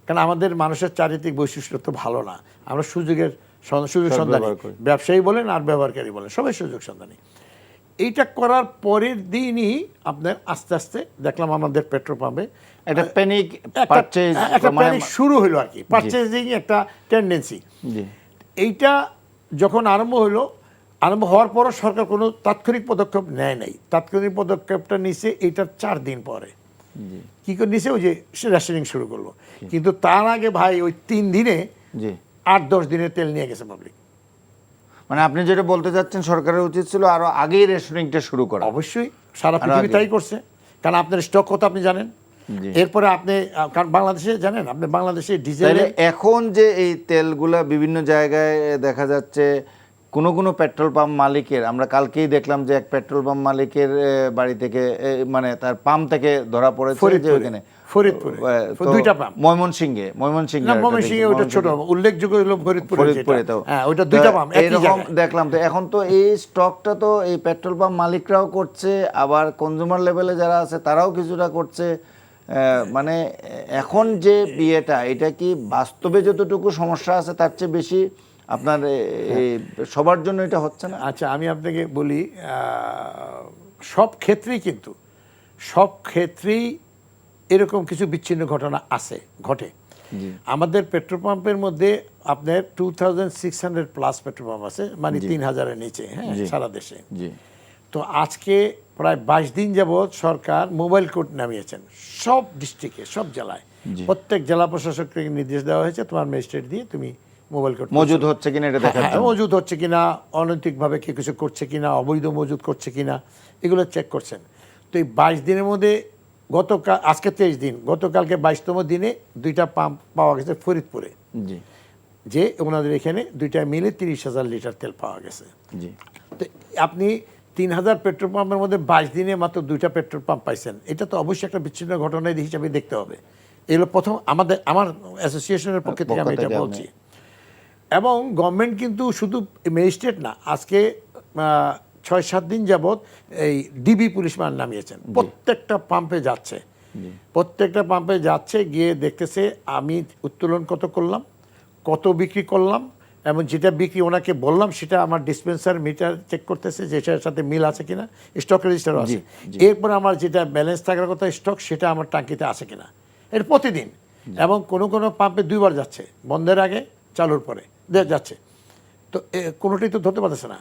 S3: কারণ আমাদের মানুষের চারিত্রিক বৈশিষ্ট্য তো ভালো না। আমরা সুযোগ সন্ধানী, ব্যবসায়ী বলেন আর ব্যবহারকারী বলেন, সবাই সুযোগ সন্ধানী। এইটা করার পরের দিনই আপনার আস্তে আস্তে দেখলাম আমাদের পেট্রোল পাম্পে
S1: একটা প্যানিক পারচেজ
S3: শুরু হলো আর কি, পারচেজিং একটা টেন্ডেন্সি। এইটা যখন আরম্ভ হলো, আরম্ভ হওয়ার পরও সরকার কোনো তাৎক্ষণিক পদক্ষেপ নেয় নাই। তাৎক্ষণিক পদক্ষেপটা নিছে এইটার 4 দিন পরে। কি করে নিছে? ওই যে রেশনিং শুরু করলো। কিন্তু তার আগে ভাই ওই 3 দিনে 8-10 দিনের তেল নিয়ে গেছে পাবলিক।
S1: মানে আপনি যেটা বলতে চাচ্ছেন, সরকারের উচিত ছিল আরো আগেই রেশনিংটা শুরু করা।
S3: অবশ্যই সারা পৃথিবী তাই করছে। কারণ আপনার স্টক কত আপনি জানেন। এরপরে আপনি কারণ বাংলাদেশে জানেন, আপনি বাংলাদেশে ডিজেল,
S1: এখন যে এই তেলগুলা বিভিন্ন জায়গায় দেখা যাচ্ছে, কোনো পেট্রোল পাম্প মালিকের, আমরা কালকেই দেখলাম যে এক পেট্রোল পাম্প মালিকের বাড়ি থেকে, মানে তার পাম্প থেকে ধরা পড়েছে যে ওখানে
S3: ফরিদপুরে 2টা পাম্প,
S1: ময়মনসিংহে
S3: ওটা ছোট, উল্লেখযোগ্য হলো ফরিদপুরে। হ্যাঁ, ওটা 2টা পাম্প
S1: এরকম দেখলাম। তো এখন তো এই স্টকটা তো এই পেট্রোল পাম্প মালিকরাও করছে, আবার কনজিউমার লেভেলে যারা আছে তারাও কিছুটা করছে। মানে এখন যে বিয়েটা, এটা কি বাস্তবে যতটুকু সমস্যা আছে তার চেয়ে বেশি আপনার সবার জন্য এটা হচ্ছে না?
S3: আচ্ছা, আমি আপনাকে বলি, সব ক্ষেত্রেই কিন্তু সব ক্ষেত্রেই এরকম কিছু বিচ্ছিন্ন ঘটনা ঘটে। আমাদের পেট্রোল পাম্পের মধ্যে আপনার 2600+ পেট্রোল পাম্প আছে, মানে 3000-এর নিচে, হ্যাঁ, সারা দেশে। তো আজকে প্রায় 22 দিন যাবৎ সরকার মোবাইল কোর্ট নামিয়েছেন সব ডিস্ট্রিক্টে, সব জেলায়। প্রত্যেক জেলা প্রশাসককে নির্দেশ দেওয়া হয়েছে, তোমার ম্যাজিস্ট্রেট দিয়ে তুমি মোবাইল কোর্ট
S1: মজুদ হচ্ছে কিনা এটা দেখার জন্য,
S3: মজুদ হচ্ছে কিনা, অনৈতিকভাবে কেউ কিছু করছে কিনা, অবৈধ মজুদ করছে কিনা, এগুলো চেক করছেন। তো এই 22 দিনের মধ্যে গতকাল, আজকে 23 দিন, গতকালকে 22তম দিনে 2টা পাম্প পাওয়া গেছে ফরিদপুরে, যে ওনাদের এখানে 2টা মিলে 30,000 লিটার তেল পাওয়া গেছে। তো আপনি 3000 পেট্রোল পাম্পের মধ্যে 22 দিনে মাত্র 2টা পেট্রোল পাম্প পাইছেন, এটা তো অবশ্যই একটা বিচ্ছিন্ন ঘটনা হিসাবে দেখতে হবে। এগুলো প্রথম আমার অ্যাসোসিয়েশনের পক্ষে থেকে আমি এটা বলছি। এবং গভর্নমেন্ট কিন্তু শুধু ম্যাজিস্ট্রেট না, আজকে 6-7 দিন যাবৎ এই ডিবি পুলিশ মান নামিয়েছেন, প্রত্যেকটা পাম্পে যাচ্ছে, গিয়ে দেখতেছে আমি উত্তোলন কত করলাম, কত বিক্রি করলাম, এবং যেটা বিক্রি ওনাকে বললাম সেটা আমার ডিসপেন্সার মিটার চেক করতেছে যে সেটার সাথে মিল আছে কিনা, স্টক রেজিস্টারও আছে। এরপর আমার যেটা ব্যালেন্স থাকার কথা স্টক, সেটা আমার ট্যাঙ্কিতে আছে কিনা, এর প্রতিদিন। এবং কোনো পাম্পে 2বার যাচ্ছে, বন্ধের আগে, চালুর পরে যাচ্ছে। তো কোনোটাই তো ধরতে পারতেছে না।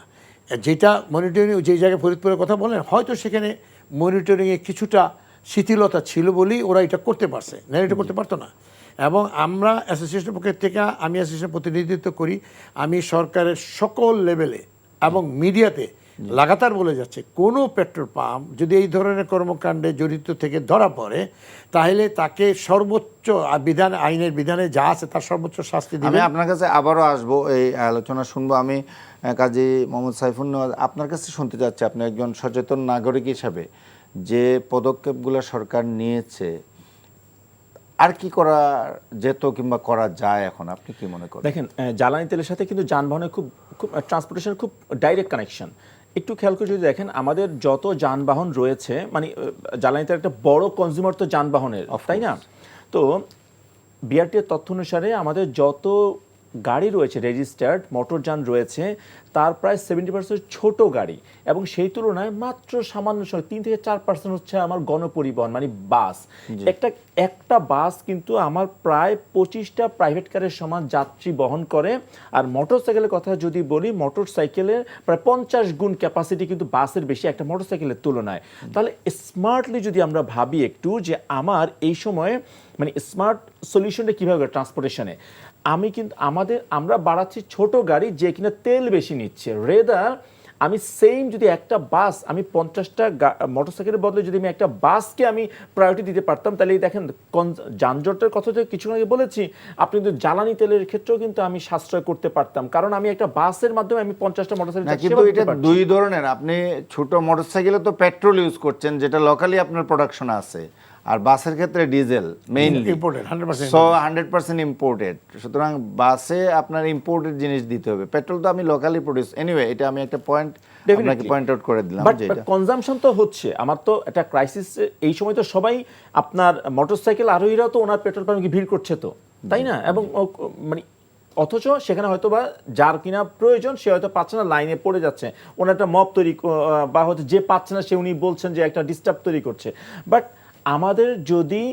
S3: যেটা মনিটরিং, যেই জায়গায় ফরিদপুরের কথা বলেন, হয়তো সেখানে মনিটরিংয়ে কিছুটা শিথিলতা ছিল বলেই ওরা এটা করতে পারছে, না এটা করতে পারতো না। এবং আমরা অ্যাসোসিয়েশনের পক্ষের থেকে, আমি অ্যাসোসিয়েশন প্রতিনিধিত্ব করি, আমি সরকারের সকল লেভেলে এবং মিডিয়াতে লাগাতার বলে যাচ্ছে কোনো পেট্রোল পাম্প যদি এই ধরনের কর্মকাণ্ডে জড়িত থেকে ধরা পড়ে তাহলে তাকে সর্বোচ্চ বিধান, আইনের বিধানে যা আছে তার সর্বোচ্চ শাস্তি
S1: আমি
S3: দিবে।
S1: আপনার কাছে আবারও আসবো, এই আলোচনা শুনবো। আমি কাজী মোহাম্মদ সাইফুন নেওয়াজ আপনার কাছে শুনতে চাচ্ছি, আপনি একজন সচেতন নাগরিক হিসাবে যে পদক্ষেপগুলো সরকার নিয়েছে, আর কি করা যেত কিংবা করা যায় এখন, আপনি কি মনে করেন?
S2: দেখেন, জ্বালানি তেলের সাথে কিন্তু যানবাহনের খুব খুব ট্রান্সপোর্টেশনের খুব ডাইরেক্ট কানেকশন। একটু খেয়াল করে যদি দেখেন, আমাদের যত যানবাহন রয়েছে, মানে জ্বালানি তেল একটা বড় কনজিউমার তো যানবাহনের, তাই না? তো বিআরটি এর তথ্য অনুসারে আমাদের যত গাড়ি রয়েছে, রেজিস্টার্ড মোটরযান রয়েছে, তার প্রায় 70% ছোট গাড়ি, এবং সেই তুলনায় মাত্র সামান্য 3 থেকে 4% হচ্ছে আমার গণপরিবহন, মানে বাস। একটা বাস কিন্তু আমার প্রায় 25টা প্রাইভেট কারের সমান যাত্রী বহন করে। আর মোটরসাইকেলের কথা যদি বলি, মোটরসাইকেলের প্রায় 50 গুণ ক্যাপাসিটি কিন্তু বাসের বেশি একটা মোটরসাইকেলের তুলনায়। তাহলে স্মার্টলি যদি আমরা ভাবি একটু, যে আমার এই সময়ে মানে স্মার্ট সলিউশনটা কীভাবে ট্রান্সপোর্টেশনে, আমরা বাড়াচ্ছি ছোট গাড়ি যে কিনা তেল বেশি নিচ্ছে। রেদার আমি সেম যদি একটা বাস, আমি 50টা মোটরসাইকেলের বদলে যদি আমি একটা বাসকে আমি প্রায়োরিটি দিতে পারতাম, তাহলে দেখেন যানজটের কথা তো কিছুক্ষণ আগে বলেছি, আপনি কিন্তু জ্বালানি তেলের ক্ষেত্রেও কিন্তু আমি সাশ্রয় করতে পারতাম, কারণ আমি একটা বাসের মাধ্যমে আমি 50টা মোটরসাইকেল।
S1: কিন্তু এটা দুই ধরনের। আপনি ছোট মোটরসাইকেলে তো পেট্রোল ইউজ করছেন, যেটা লোকালি আপনার প্রোডাকশন আছে, আর বাসের ক্ষেত্রে diesel mainly
S3: imported 100%।
S1: So 100% imported. সুতরাং বাসে আপনার ইম্পোর্টেড জিনিস দিতে হবে, পেট্রোল তো আমি লোকালি প্রডিউস। এনিওয়ে, এটা আমি একটা পয়েন্ট আপনাকে পয়েন্ট আউট করে দিলাম,
S2: বাট
S1: যে এটা
S2: কনজাম্পশন তো হচ্ছে। আমার তো একটা ক্রাইসিস, এই সময় তো সবাই আপনার মোটরসাইকেল আরোহীরাও তো ওনার পেট্রোল পাম্পে ভিড় করছে তো, তাই না? এবং মানে অথচ সেখানে হয়তো বা যার কিনা প্রয়োজন সে হয়তো পাচ্ছে না, লাইনে পড়ে যাচ্ছে, ওনার একটা মব তৈরি, বা হয়তো যে পাচ্ছে না সে উনি বলছেন যে একটা ডিস্টার্ব তৈরি করছে। বাট আমাদের যদি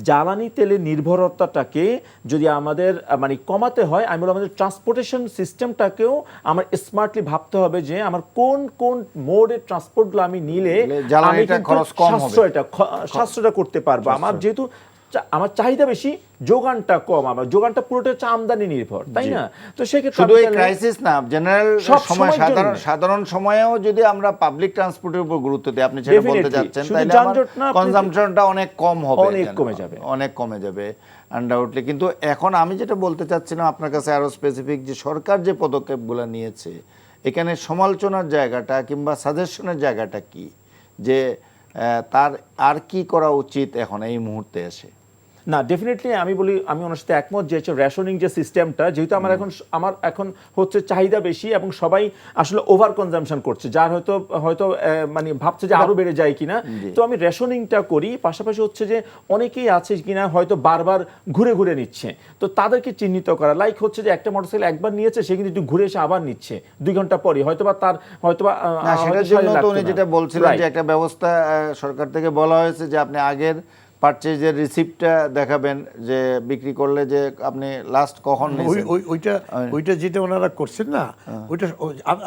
S2: জ্বালানি তেলের নির্ভরতাটাকে যদি আমাদের মানে কমাতে হয়, আমি বলবো আমাদের ট্রান্সপোর্টেশন সিস্টেমটাকেও আমার স্মার্টলি ভাবতে হবে, যে আমার কোন কোন মোডের ট্রান্সপোর্টগুলো আমি নিলে আমি সাশ্রয়টা করতে পারবো। আমার যেহেতু আমার চাহিদা বেশি, যোগানটা কম, আমার যোগানটা পুরোটা হচ্ছে আমদানি নির্ভর, তাই না? তো সেক্ষেত্রে
S1: শুধু এই ক্রাইসিস না, জেনারেল সময়, সাধারণ সময়েও যদি আমরা পাবলিক ট্রান্সপোর্টের উপর গুরুত্ব দিই, আপনি সেটা বলতে যাচ্ছেন, তাহলে কনজাম্পশনটা অনেক কম হবে,
S2: অনেক কমে যাবে,
S1: অনেক কমে যাবে আনডাউটলি। কিন্তু এখন আমি যেটা বলতে চাচ্ছিলাম আপনার কাছে আরো স্পেসিফিক, যে সরকার যে পদক্ষেপগুলো নিয়েছে, এখানে সমালোচনার জায়গাটা কিংবা সাজেশনের জায়গাটা কি, যে তার আর কি করা উচিত এখন এই মুহূর্তে এসে?
S2: না, ডেফিনেটলি আমি বলি, আমি ওনার সাথে একমত, যে রেশনিং যে সিস্টেমটা, যেহেতু আমার এখন হচ্ছে চাহিদা বেশি এবং সবাই আসলে ওভার কনজাম্পশন করছে, যার হয়তো মানে ভাবছে যে আরো বেড়ে যায় কিনা, তো আমি রেশনিংটা করি। পাশাপাশি হচ্ছে যে অনেকেই আছে কিনা হয়তো বারবার ঘুরে ঘুরে নিচ্ছে, তো তাদেরকে চিহ্নিত করা, লাইক হচ্ছে যে একটা মোটরসাইকেল একবার নিয়েছে, সে কিন্তু একটু ঘুরে এসে আবার নিচ্ছে 2 ঘন্টা পরে, হয়তোবা
S1: সেটার জন্য তো উনি যেটা বলছিলেন, যে একটা ব্যবস্থা সরকার থেকে বলা হয়েছে, যে আপনি আগের পারচেজের রিসিপ্টটা দেখাবেন, যে বিক্রি করলে যে আপনি লাস্ট কখন নিয়েছেন।
S3: ওইটা যেটা ওনারা করছেন না, ওইটা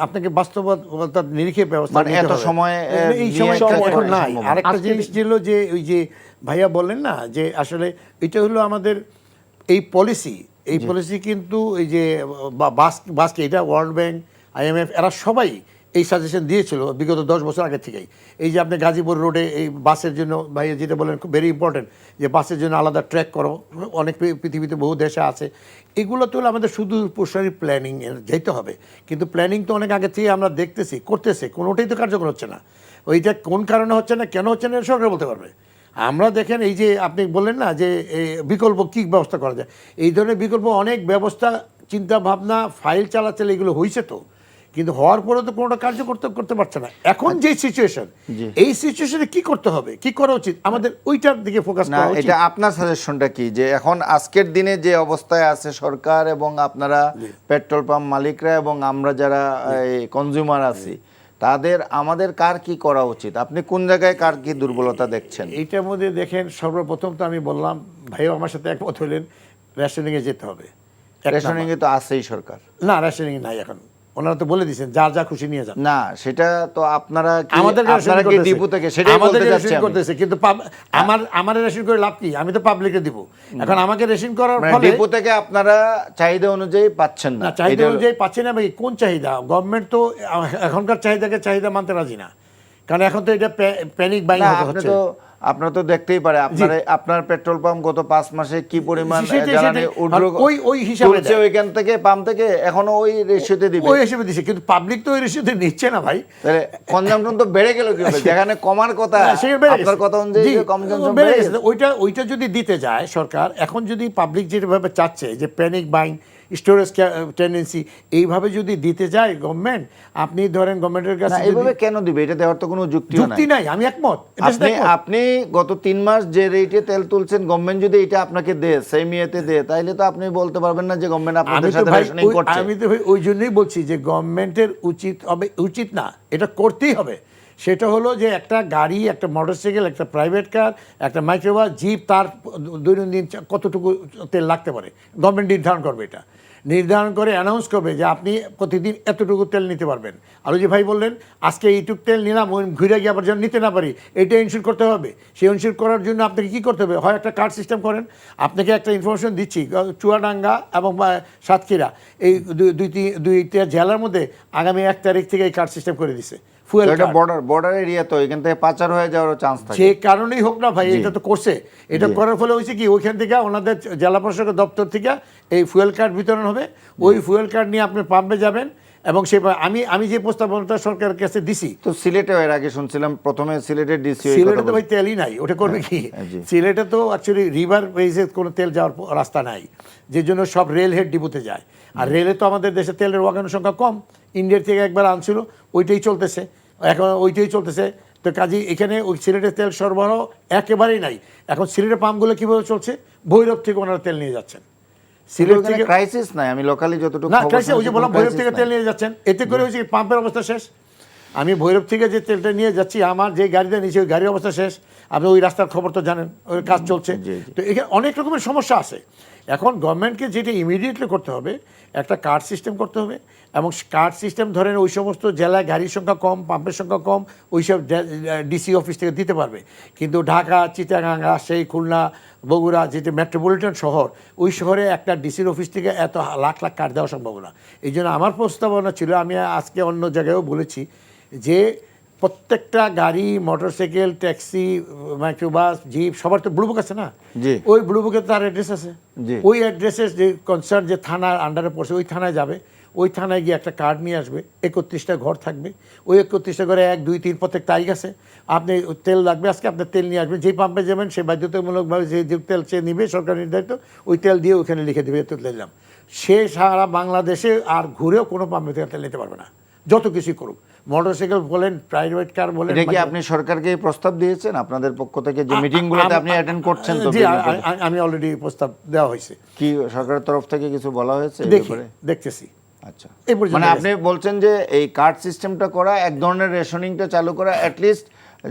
S3: আপনাকে বাস্তবতার নিরিখে ব্যবস্থা
S1: মানে এত সময়
S3: এই সময় এখন নাই। আরেকটা জিনিস ছিল, যে ওই যে ভাইয়া বললেন না, যে আসলে এটা হলো আমাদের এই পলিসি কিন্তু এই যে বাসকে, এটা ওয়ার্ল্ড ব্যাংক, IMF এরা সবাই এই সাজেশন দিয়েছিল বিগত 10 বছর আগে থেকেই। এই যে আপনি গাজীপুর রোডে এই বাসের জন্য ভাইয়া যেটা বলেন, খুব ভেরি ইম্পর্টেন্ট, যে বাসের জন্য আলাদা ট্র্যাক করো, অনেক পৃথিবীতে বহু দেশে আছে। এগুলো তো হলো আমাদের শুধু প্রসারী প্ল্যানিং যেতে হবে, কিন্তু প্ল্যানিং তো অনেক আগে থেকে আমরা দেখতেছি, করতেছে, কোনোটাই তো কার্যকর হচ্ছে না। ওইটা কোন কারণে হচ্ছে না, কেন হচ্ছে না, সরকার বলতে পারবে। আমরা দেখেন, এই যে আপনি বললেন না, যে বিকল্প কী ব্যবস্থা করা যায়, এই ধরনের বিকল্প অনেক ব্যবস্থা, চিন্তা ভাবনা, ফাইল চালাচালি এগুলো হয়েছে তো, কিন্তু হওয়ার পরে তো কোনোটা কার্যকর করতে পারছে না। এখন যে সিচুয়েশন, এই সিচুয়েশনে কি করতে হবে, কি করা উচিত, আমাদের ওইটার দিকে ফোকাস করা উচিত।
S1: এটা আপনার সাজেশনটা কি, যে এখন আজকের দিনে যে অবস্থায় আছে সরকার এবং আপনারা পেট্রোল পাম্প মালিকরা এবং আমরা যারা কনজিউমার আছি, আমাদের কার কি করা উচিত? আপনি কোন জায়গায় কার কি দুর্বলতা দেখছেন?
S3: এইটার মধ্যে দেখেন, সর্বপ্রথম তো আমি বললাম, ভাইও আমার সাথে একমত হলেন, রেশনিংয়ে যেতে হবে।
S1: রেশনিংয়ে তো আছেই সরকার।
S3: না, রেশনিং নাই এখন। ওনারা তো বলে দিয়েছেন যা যা খুশি নিয়ে যান।
S1: না সেটা তো আপনারা
S3: আমাদের
S1: আপনারা কি ডিপো থেকে সেটাই বলতে যাচ্ছেন
S3: করতেছে, কিন্তু আমার রেশন করে লাভ কি? আমি তো পাবলিকে দিব। এখন আমাকে রেশন করার
S1: মানে
S3: ফলে
S1: ডিপো থেকে আপনারা চাহিদা অনুযায়ী পাচ্ছেন না।
S3: না, চাহিদা অনুযায়ী পাচ্ছি না। ভাই কোন চাহিদা? গভর্নমেন্ট তো এখনকার চাহিদা মানতে রাজি না, কারণ এখন তো এটা প্যানিক বাইং হচ্ছে।
S1: আপনারা তো দেখতেই পারে আপনার পেট্রোল পাম্প গত 5 মাসে কি পরিমাণ জ্বালানি
S3: ওই হিসাবে
S1: তুলছে ওইখান থেকে পাম্প থেকে, এখনো ওই রেশিওতে দিবে,
S3: ওই হিসেবে দিচ্ছে, কিন্তু পাবলিক তো ওই রেশিওতে নিচ্ছে না ভাই।
S1: তাহলে কনজাম্পশন তো বেড়ে গেল কি হবে? যেখানে কমার কথা আপনার কথা অনুযায়ী কনজাম্পশন বেড়ে গেছে।
S3: ওইটা যদি দিতে যায় সরকার, এখন যদি পাবলিক যেভাবে চাচ্ছে যে প্যানিক বাইং, স্টোরেজ টেন্ডেন্সি, এইভাবে যদি দিতে যায় গভর্নমেন্ট, আপনি ধরেন গভর্নমেন্টের কাছে
S1: এইভাবে কেন দিবে? এটা দেওয়ার তো কোনো যুক্তি
S3: নাই। আমি একমত।
S1: আপনি গত 3 মাস যে রেটে তেল তুলছেন, গভর্নমেন্ট যদি এটা আপনাকে দেয়, সেম ইয়েতে দেয়, তাইলে তো আপনি বলতে পারবেন না যে গভর্নমেন্ট আপনাদের সাথে রেশনিং করছে।
S3: আমি তো ওই জন্যই বলছি যে গভর্নমেন্টের উচিত না, এটা করতেই হবে। সেটা হলো যে একটা গাড়ি, একটা মোটরসাইকেল, একটা প্রাইভেট কার, একটা মাইক্রোবাস, জিপ, তার দৈনন্দিন কতটুকু তেল লাগতে পারে গভর্নমেন্ট নির্ধারণ করবে। এটা নির্ধারণ করে অ্যানাউন্স করবে যে আপনি প্রতিদিন এতটুকু তেল নিতে পারবেন। আর ওই যে ভাই বললেন আজকে এইটুকু তেল নিলাম, ঘুরে গিয়ে আবার যেন নিতে না পারি, এটা ইনশিওর করতে হবে। সেই ইনশিওর করার জন্য আপনাকে কী করতে হবে? হয় একটা কার্ড সিস্টেম করেন। আপনাকে একটা ইনফরমেশন দিচ্ছি, চুয়াডাঙ্গা এবং সাতক্ষীরা এই দুইটা জেলার মধ্যে আগামী 1 তারিখ থেকে এই কার্ড সিস্টেম করে দিছে।
S1: বর্ডার এরিয়া তো এখান থেকে পাচার হয়ে যাওয়ার চান্স থাকে।
S3: যে কারণেই হোক না ভাই, এটা তো করছে। এটা করার ফলে হয়েছে কি, ওইখান থেকে ওনাদের জেলা প্রশাসকের দপ্তর থেকে এই ফুয়েল কার্ড বিতরণ হবে। ওই ফুয়েল কার্ড নিয়ে আপনি পাম্পে যাবেন, এবং আমি যে প্রস্তাবনাটা সরকারের কাছে দিছি।
S1: তো সিলেটে এর আগে শুনছিলাম প্রথমে সিলেটের ডিসি,
S3: সিলেটে তো ভাই তেলই নাই, ওটা করবে কি? সিলেটে তো অ্যাকচুয়ালি রিভার ওয়েজে কোনো তেল যাওয়ার রাস্তা নাই, যে জন্য সব রেল হেড ডিপোতে যায়। আর রেলে তো আমাদের দেশে তেলের ওয়াগানোর সংখ্যা কম। ইন্ডিয়ার থেকে একবার আনছিল, ওইটাই চলতেছে, এখন ওইটাই চলতেছে। তো কাজে এখানে ওই সিলেটের তেল সরবরাহ একেবারেই নাই। এখন সিলেটের পাম্পগুলো কীভাবে চলছে? ভৈরব থেকে ওনারা তেল নিয়ে যাচ্ছেন।
S1: সিলেট থেকে ক্রাইসিস নাই, আমি লোকালি যতটুকু
S3: না ক্রাইসিস, ওই যে বললাম ভৈরব থেকে তেল নিয়ে যাচ্ছেন। এতে করে হচ্ছে পাম্পের অবস্থা শেষ। আমি ভৈরব থেকে যে তেলটা নিয়ে যাচ্ছি, আমার যে গাড়িটা নিয়েছি ওই গাড়ির অবস্থা শেষ। আপনি ওই রাস্তার খবর তো জানেন, ওই কাজ চলছে। তো এখানে অনেক রকমের সমস্যা আছে। এখন গভর্নমেন্টকে যেটা ইমিডিয়েটলি করতে হবে, একটা কার্ড সিস্টেম করতে হবে। এবং কার্ড সিস্টেম ধরেন ওই সমস্ত জেলায় গাড়ির সংখ্যা কম, পাম্পের সংখ্যা কম, ওইসব ডিসি অফিস থেকে দিতে পারবে। কিন্তু ঢাকা, চিটাগাং, রাজশাহী, খুলনা, বগুড়া, যেটা মেট্রোপলিটন শহর, ওই শহরে একটা ডিসির অফিস থেকে এত লাখ লাখ কার্ড দেওয়া সম্ভব না। এই জন্য আমার প্রস্তাবনা ছিল, আমি আজকে অন্য জায়গায়ও বলেছি, যে প্রত্যেকটা গাড়ি, মোটরসাইকেল, ট্যাক্সি, মাইক্রোবাস, জিপ, সবার তো ব্লু বুক আছে না? ওই ব্লু বুকে তার অ্যাড্রেস আছে। ওই অ্যাড্রেসের যে কনসার্ন যে থানার আন্ডারে পড়ছে, ওই থানায় যাবে। ওই থানায় গিয়ে একটা কার্ড নিয়ে আসবে। 31টা ঘর থাকবে। ওই 31টা ঘরে 1, 2, 3 প্রত্যেক তারিখ আছে। আপনি তেল লাগবে আজকে, আপনার তেল নিয়ে আসবেন। যেই পাম্পে যাবেন সে বাধ্যতামূলকভাবে যে তেল সে নিবে, সরকার নির্ধারিত, ওই তেল দিয়ে ওখানে লিখে দেবে তেল নিলাম। সে সারা বাংলাদেশে আর ঘুরেও কোনো পাম্পে থেকে তেল নিতে পারবে না, যত কিছুই করুক। মোটরসাইকেল বলেন, প্রাইভেট কার বলেন।
S1: এটা কি আপনি সরকারকে প্রস্তাব দিয়েছেন আপনাদের পক্ষ থেকে, যে মিটিংগুলোতে আপনি অ্যাটেন্ড করছেন? তো
S3: আমি অলরেডি প্রস্তাব দেওয়া হয়েছে।
S1: কি সরকারের তরফ থেকে কিছু বলা হয়েছে?
S3: দেখতেছি।
S1: আচ্ছা, মানে আপনি বলছেন যে এই কার্ড সিস্টেমটা করা, এক ধরনের রেশনিংটা চালু করা, অ্যাটলিস্ট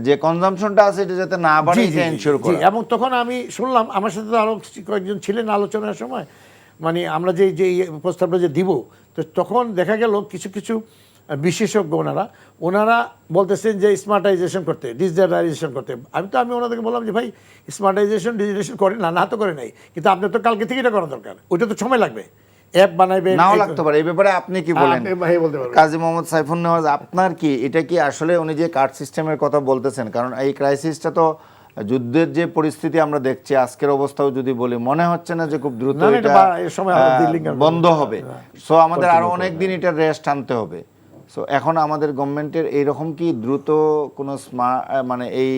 S1: যে কনজাম্পশনটা আছে এটা যাতে না বাড়ে, এটা এনশিওর করা।
S3: এবং তখন আমি শুনলাম, আমার সাথে তো আরো কয়েকজন ছিলেন আলোচনার সময়, মানে আমরা যে প্রস্তাবটা যে দিব, তো তখন দেখা গেল কিছু কিছু বিশেষজ্ঞ ওনারা বলতেছেন যে স্মার্টাইজেশন করতে, ডিজিটালাইজেশন করতে। আমি ওনাদেরকে বললাম যে ভাই, স্মার্টাইজেশন ডিজিটালাইজেশন করেন না, তো করে নাই, কিন্তু আপনার তো কালকে থেকে এটা করা দরকার। ওইটা তো সময় লাগবে, অ্যাপ বানাইবে,
S1: নাও লাগতে পারে। এই ব্যাপারে আপনি কি বলেন কাজী মোহাম্মদ সাইফুন নেওয়াজ? আপনার কি এটা কি আসলে উনি যে কার্ড সিস্টেমের কথা বলতেছেন, কারণ এই ক্রাইসিসটা তো যুদ্ধের যে পরিস্থিতি আমরা দেখছি, আজকের অবস্থাও যদি বলি, মনে হচ্ছে না যে খুব দ্রুত এটা বন্ধ হবে। সো আমাদের আরো অনেক দিন এটা রেস্ট আনতে হবে। সো এখন আমাদের গভর্নমেন্টের এইরকম কি দ্রুত কোনো মানে এই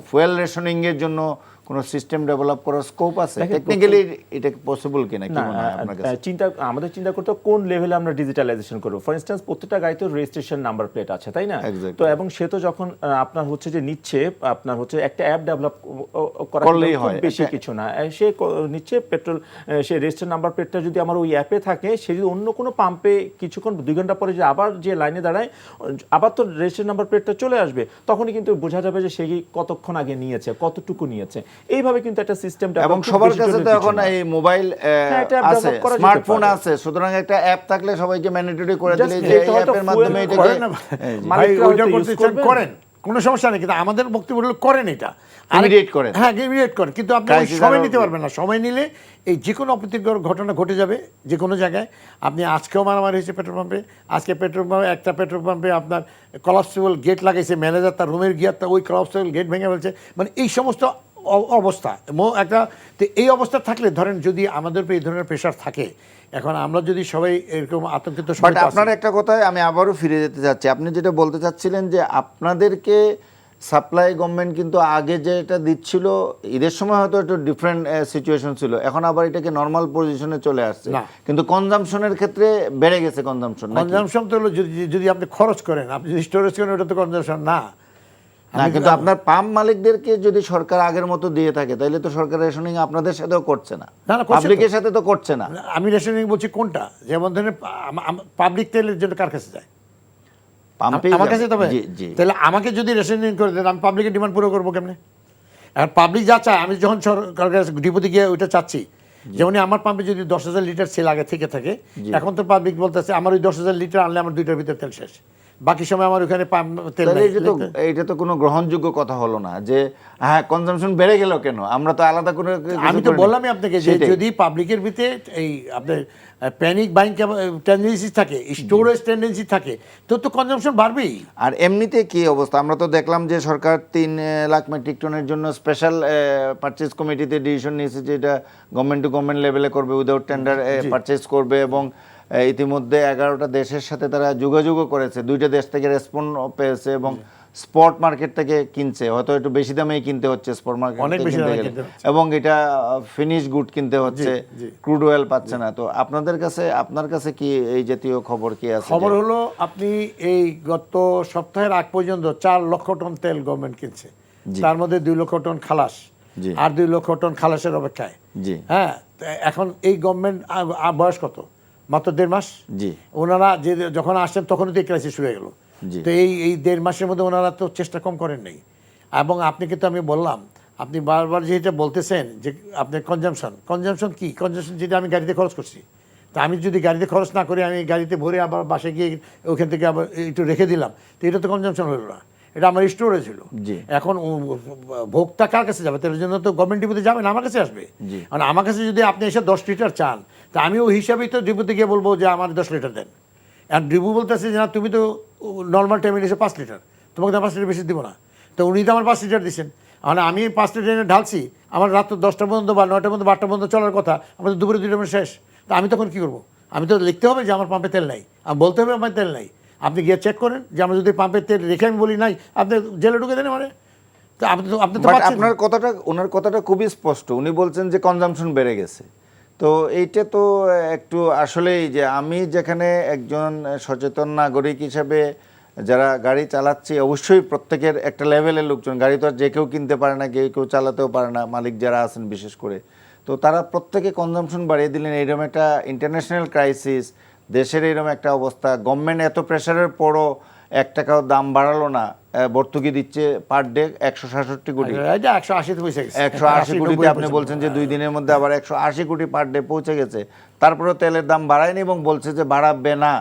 S1: ফুয়েল রেশনিং এর জন্য কোনো সিস্টেম ডেভেলপ করার স্কোপ আছে? টেকনিক্যালি এটা পসিবল কিনা, কি মনে হয় আপনার কাছে?
S2: আমাদের চিন্তা করতে কোন লেভেলে আমরা ডিজিটালাইজেশন করব। ফর ইনস্ট্যান্স, প্রত্যেকটা গাড়িতে রেজিস্ট্রেশন নাম্বার প্লেট আছে, তাই না? তো এবং সে তো যখন আপনার হচ্ছে যে নিচ্ছে, আপনার হচ্ছে একটা অ্যাপ ডেভেলপ করলেই হয়, বেশি কিছু না। সে নিচ্ছে পেট্রোল, সে রেজিস্ট্রেশন নাম্বার প্লেটটা যদি আমার ওই অ্যাপে থাকে, সে যদি অন্য কোনো পাম্পে কিছুক্ষণ 2 ঘন্টা পরে যে আবার যে লাইনে দাঁড়ায়, আবার তো রেজিস্ট্রেশন নাম্বার প্লেটটা চলে আসবে, তখনই কিন্তু বোঝা যাবে যে সে কতক্ষণ আগে নিয়েছে, কতটুকু নিয়েছে। এইভাবে কিন্তু একটা সিস্টেমটা
S1: এবং সবার কাছে তো এখন এই মোবাইল আছে, স্মার্টফোন আছে, সুতরাং একটা অ্যাপ থাকলে সবাইকে ম্যান্ডেটরি করে দিলে যে এই অ্যাপের মাধ্যমে এটাকে
S3: করেন না ভাই, ওইটা করতে চান করেন, কোনো সমস্যা নেই, কিন্তু আমাদের বক্তব্য হলো করেন এটা
S1: Immediate করেন।
S3: হ্যাঁ ইমিডিয়েট করেন, কিন্তু আপনি ওই
S1: Crisis
S3: সময়
S1: আরো-
S3: নিতে পারবেন না। সময় নিলে এই যে কোনো অপ্রীতিকর ঘটনা ঘটে যাবে যে কোনো জায়গায়। আপনি আজকেও মারামারি হয়েছে পেট্রোল পাম্পে, আজকে পেট্রোল পাম্পে একটা পেট্রোল পাম্পে আপনার কলাপসিবল গেট লাগাইছে, ম্যানেজার তার রুমের গিয়ে ওই কলাপসিবল গেট ভেঙে ফেলছে, মানে এই সমস্ত অবস্থা একটা। তো এই অবস্থা থাকলে ধরেন যদি আমাদের উপর এই ধরনের প্রেশার থাকে, এখন আমরা যদি সবাই এরকম আতঙ্কিত,
S1: বাট আপনার একটা কথায় আমি আবারও ফিরে যেতে চাচ্ছি, আপনি যেটা বলতে চাচ্ছিলেন যে আপনাদেরকে সাপ্লাই গভর্নমেন্ট কিন্তু আগে যেটা দিচ্ছিল ঈদের সময় হয়তো একটু ডিফারেন্ট সিচুয়েশন ছিল, এখন আবার এটাকে নর্মাল পজিশনে চলে আসছে,
S3: না।
S1: কিন্তু কনজাম্পশনের ক্ষেত্রে বেড়ে গেছে কনজাম্পশন।
S3: কনজামশন তো হলো যদি আপনি খরচ করেন, আপনি যদি স্টোরেজ করেন, ওটা তো কনজামশন না।
S1: না, কিন্তু আপনার পাম্প মালিকদেরকে যদি সরকার আগের মতো দিয়ে থাকে তাহলে তো সরকার রেশনিং আপনাদের সাথেও করছে না,
S3: না, করছে তো।
S1: পাবলিকের সাথে তো করছে না।
S3: আমি রেশনিং বলছি কোনটা, যেমন ধরেন পাবলিক তেলের জন্য কার কাছে যায়?
S1: পাম্পে
S3: আমার কাছে তবে
S1: জি জি
S3: তাহলে আমাকে যদি রেশনিং করে দেন, আমি পাবলিকের ডিমান্ড পুরো করবো কেমনে? আর পাবলিক যা চায়, আমি যখন সরকার ডিপোতে গিয়ে ওইটা চাচ্ছি, যেমন আমার পাম্পে যদি 10,000 লিটার সেল আগে থেকে থাকে, এখন তো পাবলিক বলতেছে আমার ওই 10,000 লিটার আনলে আমার 2টার ভিতরে তেল শেষ, বাকি সময় আমার ওখানে তেল
S1: তাহলে
S3: নাই।
S1: এটা তো কোনো গ্রহণযোগ্য কথা হলো না যে হ্যাঁ কনজাম্পশন বেড়ে গেল কেন, আমরা তো আলাদা করে
S3: আমি তো বললামই আপনাকে যে যদি পাবলিকের ভিতরে এই আপনার প্যানিক বাইং টেন্ডেন্সি থাকে, স্টোরেজ টেন্ডেন্সি থাকে, তো কনজাম্পশন বাড়বেই।
S1: আর এমনিতে কি অবস্থা, আমরা তো দেখলাম যে সরকার 3 লাখ মেট্রিক টনের জন্য স্পেশাল পারচেজ কমিটিতে ডিসিশন নিয়েছে যে এটা গভর্নমেন্ট টু গভর্নমেন্ট লেভেলে করবে, উইদাউট টেন্ডার পারচেজ করবে, এবং ইতিমধ্যে 11টা দেশের সাথে তারা যোগাযোগও করেছে, 2টা দেশ থেকে রেসপন্স পেয়েছে এবং স্পট মার্কেট থেকে কিনছে, হয়তো একটু বেশি দামেই কিনতে হচ্ছে স্পট মার্কেট
S3: অনেক
S1: থেকে
S3: বেশি
S1: কিনতে
S3: দামে
S1: গেলে,
S3: কিনতে হচ্ছে।
S1: এবং এটা ফিনিশ গুড কিনতে হচ্ছে,
S3: জি।
S1: ক্রুড অয়েল পাচ্ছে না। তো আপনার কাছে কি এই জাতীয় খবর কি আছে?
S3: খবর হলো আপনি এই গত সপ্তাহের আগ পর্যন্ত 4 লক্ষ টন তেল গভর্নমেন্ট কিনছে, তার মধ্যে 2 লক্ষ টন খালাস,
S1: জি।
S3: আর 2 লক্ষ টন খালাসের অপেক্ষায়।
S1: জি
S3: হ্যাঁ, তো এখন এই গভর্নমেন্ট বয়স কত, মাত্র 1.5 মাস।
S1: জি
S3: ওনারা যে যখন আসছেন তখনই তো এই ক্রাইসিস শুরু হয়ে গেল।
S1: জি।
S3: তো এই 1.5 মাসের মধ্যে ওনারা তো চেষ্টা কম করেন নাই। এবং আপনি কিন্তু আমি বললাম, আপনি বারবার যেটা বলতেছেন যে আপনার কনজামশন কি, কনজামশন যেটা আমি গাড়িতে খরচ করছি, তা আমি যদি গাড়িতে খরচ না করি, আমি গাড়িতে ভরে আবার বাসে গিয়ে ওখান থেকে আবার একটু রেখে দিলাম, তো এটা তো কনজামশন হলো না, এটা আমার স্টোরেজ হলো।
S1: জি।
S3: এখন ভোক্তা কার কাছে যাবে? তার জন্য তো গভর্নমেন্ট ডিপোতে যাবে না, আমার কাছে আসবে।
S1: জি।
S3: মানে আমার কাছে যদি আপনি এসে 10 লিটার চান, তা আমি ওই হিসাবেই তো ডিপোতে গিয়ে বলবো যে আমার 10 লিটার দেন। আর ডিপো বলতেছে যে না, তুমি তো নর্মাল টাইমে এসে 5 লিটার, তোমাকে তো 5 লিটার বেশি দিব না। তো উনি তো আমার 5 লিটার দিচ্ছেন, মানে আমি 5 লিটার এনে ঢালছি, আমার রাত 10টা পর্যন্ত বা 9টা পর্যন্ত 12টা পর্যন্ত চলার কথা, আমাদের দুপুরে 2টা মিনিট শেষ। তো আমি তখন কী করবো? আমি তো লিখতে হবে যে আমার পাম্পে তেল নাই, আমি বলতে হবে আমার তেল নাই। আপনি গিয়ে চেক করেন যে আমরা যদি পাম্পের তেল রেখে আমি বলি নাই, আপনি জেলে ঢুকে দেন। মানে তো আপনি তো
S1: বাট
S3: পাচ্ছেন।
S1: ওনার কথাটা খুবই স্পষ্ট, উনি বলছেন যে কনজাম্পশন বেড়ে গেছে। তো এইটা তো একটু আসলেই, যে আমি যেখানে একজন সচেতন নাগরিক হিসেবে যারা গাড়ি চালাচ্ছি, অবশ্যই প্রত্যেকের একটা লেভেলের লোকজন, গাড়ি তো আর যে কেউ কিনতে পারে না, কেউ চালাতেও পারে না, মালিক যারা আছেন বিশেষ করে, তো তারা প্রত্যেকে কনজাম্পশন বাড়িয়ে দিলেন। এইরকম একটা ইন্টারন্যাশনাল ক্রাইসিস, দেশের এইরকম একটা অবস্থা, গভর্নমেন্ট এত প্রেশারের পরও 1 টাকাও দাম বাড়ালো না, ভর্তুকি দিচ্ছে পার ডে 166 কোটি,
S3: 180 পয়সা গেছে,
S1: 180 কোটিতে আপনি বলছেন যে 2 দিনের মধ্যে আবার 180 কোটি পার ডে পৌঁছে গেছে, তারপরেও তেলের দাম বাড়ায়নি এবং বলছে যে বাড়াবে না।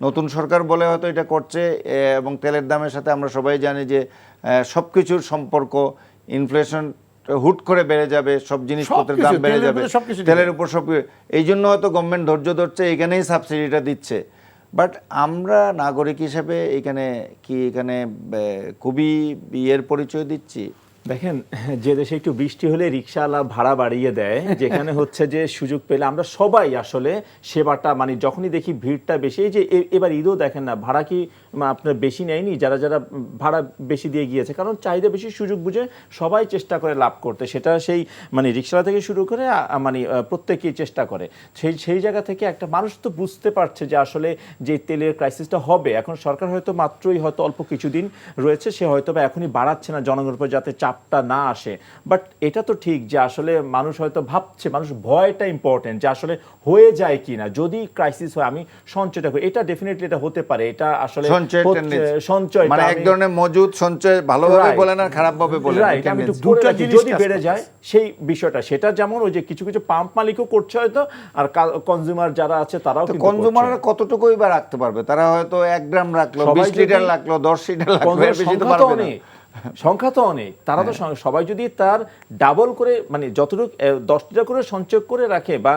S1: নতুন সরকার বলে হয়তো এটা করছে, এবং তেলের দামের সাথে আমরা সবাই জানি যে সব কিছুর সম্পর্ক, ইনফ্লেশন হুট করে বেড়ে যাবে, সব জিনিসপত্রের দাম বেড়ে যাবে, তেলের উপর সব, এই জন্য হয়তো গভর্নমেন্ট ধৈর্য ধরছে, এখানেই সাবসিডিটা দিচ্ছে। বাট আমরা নাগরিক হিসেবে এখানে খুবই ইয়ের পরিচয় দিচ্ছি।
S2: দেখেন, যে দেশে একটু বৃষ্টি হলে রিক্সাওয়ালা ভাড়া বাড়িয়ে দেয়, যেখানে হচ্ছে যে সুযোগ পেলে আমরা সবাই আসলে সেবাটা, মানে যখনই দেখি ভিড়টা বেশি, এই যে এবার ঈদও দেখেন না, ভাড়া কি আপনার বেশি নেয়নি, যারা ভাড়া বেশি দিয়ে গিয়েছে, কারণ চাহিদা বেশি, সুযোগ বুঝে সবাই চেষ্টা করে লাভ করতে, সেটা সেই মানে রিক্সাওয়ালা থেকে শুরু করে মানে প্রত্যেকেই চেষ্টা করে। সেই জায়গা থেকে একটা মানুষ তো বুঝতে পারছে যে আসলে যে তেলের ক্রাইসিসটা হবে, এখন সরকার হয়তো মাত্রই হয়তো অল্প কিছুদিন রয়েছে, সে হয়তো বা এখনই বাড়াচ্ছে না জনগণের উপর, যাতে চাপ চাপটা না আসে। বাট এটা তো ঠিক যে আসলে মানুষ হয়তো ভাবছে, মানুষ ভয়টা ইম্পর্টেন্ট যে আসলে হয়ে যায় কিনা, যদি ক্রাইসিস হয় আমি সঞ্চয়টা করি, এটা ডেফিনেটলি এটা হতে পারে, এটা আসলে সঞ্চয়
S1: মানে এক ধরনের মজুদ সঞ্চয়, ভালোভাবে বলেন আর খারাপ ভাবে বলেন,
S2: আমি একটু করে রাখি, যদি বেড়ে যায় সেই বিষয়টা, সেটা যেমন ওই যে কিছু কিছু পাম্প মালিকও করছে হয়তো, আর কনজিউমার যারা আছে তারাও কিন্তু
S1: কনজিউমাররা কতটুকুই বা রাখতে পারবে, তারা হয়তো 1 গ্রাম রাখলো, 20 লিটার রাখলো, 10 লিটার রাখলো, এর বেশি তো পারবে না।
S2: সংখ্যা তো অনেক, তারা তো সবাই যদি তার ডাবল করে মানে যতটুকু 10 লিটার করে সঞ্চয় করে রাখে বা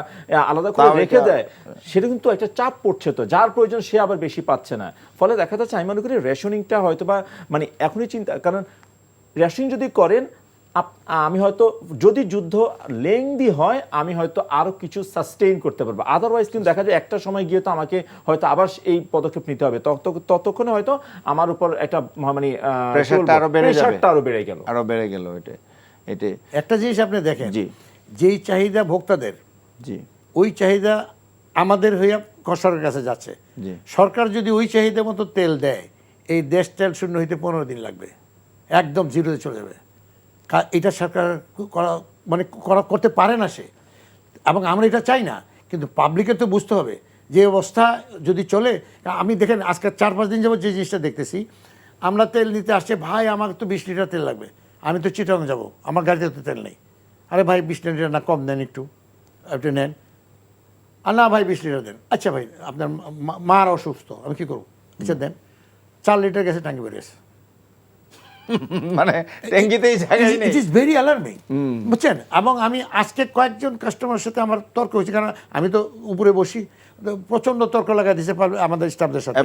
S2: আলাদা করে রেখে দেয়, সেটা কিন্তু একটা চাপ পড়ছে, তো যার প্রয়োজন সে আবার বেশি পাচ্ছে না। ফলে দেখা যাচ্ছে আমি মনে করি রেশনিংটা হয়তো বা মানে এখনই চিন্তা, কারণ রেশনিং যদি করেন আমি হয়তো যদি যুদ্ধ লেংদি হয় আমি হয়তো আরো কিছু সাস্টেইন করতে পারবো, আদারওয়াইজ কিন্তু দেখা যায় একটা সময় গিয়ে তো আমাকে হয়তো আবার এই পদক্ষেপ নিতে হবে, ততক্ষণে হয়তো আমার উপর একটা মানে
S1: প্রেশারটা
S2: আরো বেড়ে গেল।
S1: এটা
S3: একটা জিনিস আপনি দেখেন,
S1: জি,
S3: যেই চাহিদা ভোক্তাদের,
S1: জি,
S3: ওই চাহিদা আমাদের হইয়া সরকারের কাছে যাচ্ছে।
S1: জি।
S3: সরকার যদি ওই চাহিদা মতো তেল দেয়, এই দেশ তেল শূন্য হইতে 15 দিন লাগবে, একদম জিরোতে চলে যাবে। এটা সরকার করতে পারে না সে, এবং আমরা এটা চাই না। কিন্তু পাবলিকের তো বুঝতে হবে যে অবস্থা যদি চলে। আমি দেখেন আজকে 4-5 দিন যাবত যে জিনিসটা দেখতেছি, আমরা তেল নিতে আসছে, ভাই আমার তো 20 লিটার তেল লাগবে, আমি তো চিটাগাং যাবো, আমার গাড়িতে তো তেল নেই। আরে ভাই 20 লিটার না, কম দেন একটু নেন। আর না ভাই 20 লিটার দেন। আচ্ছা ভাই আপনার মার অসুস্থ, আমি কী করবো? আচ্ছা দেন। 4 লিটার গেছে, টাঙ্কি বেরিয়েছে।
S1: মানে ট্যাঙ্কিতেই জায়গাই নেই।
S3: ইট ইজ ভেরি অ্যালার্মিং, বুঝছেন? এবং আমি আজকে কয়েকজন কাস্টমারের সাথে আমার তর্ক হয়েছে, কারণ আমি তো উপরে বসি, প্রচন্ড তর্ক লাগা দিতে পারবে আমাদের স্টাফদের সাথে।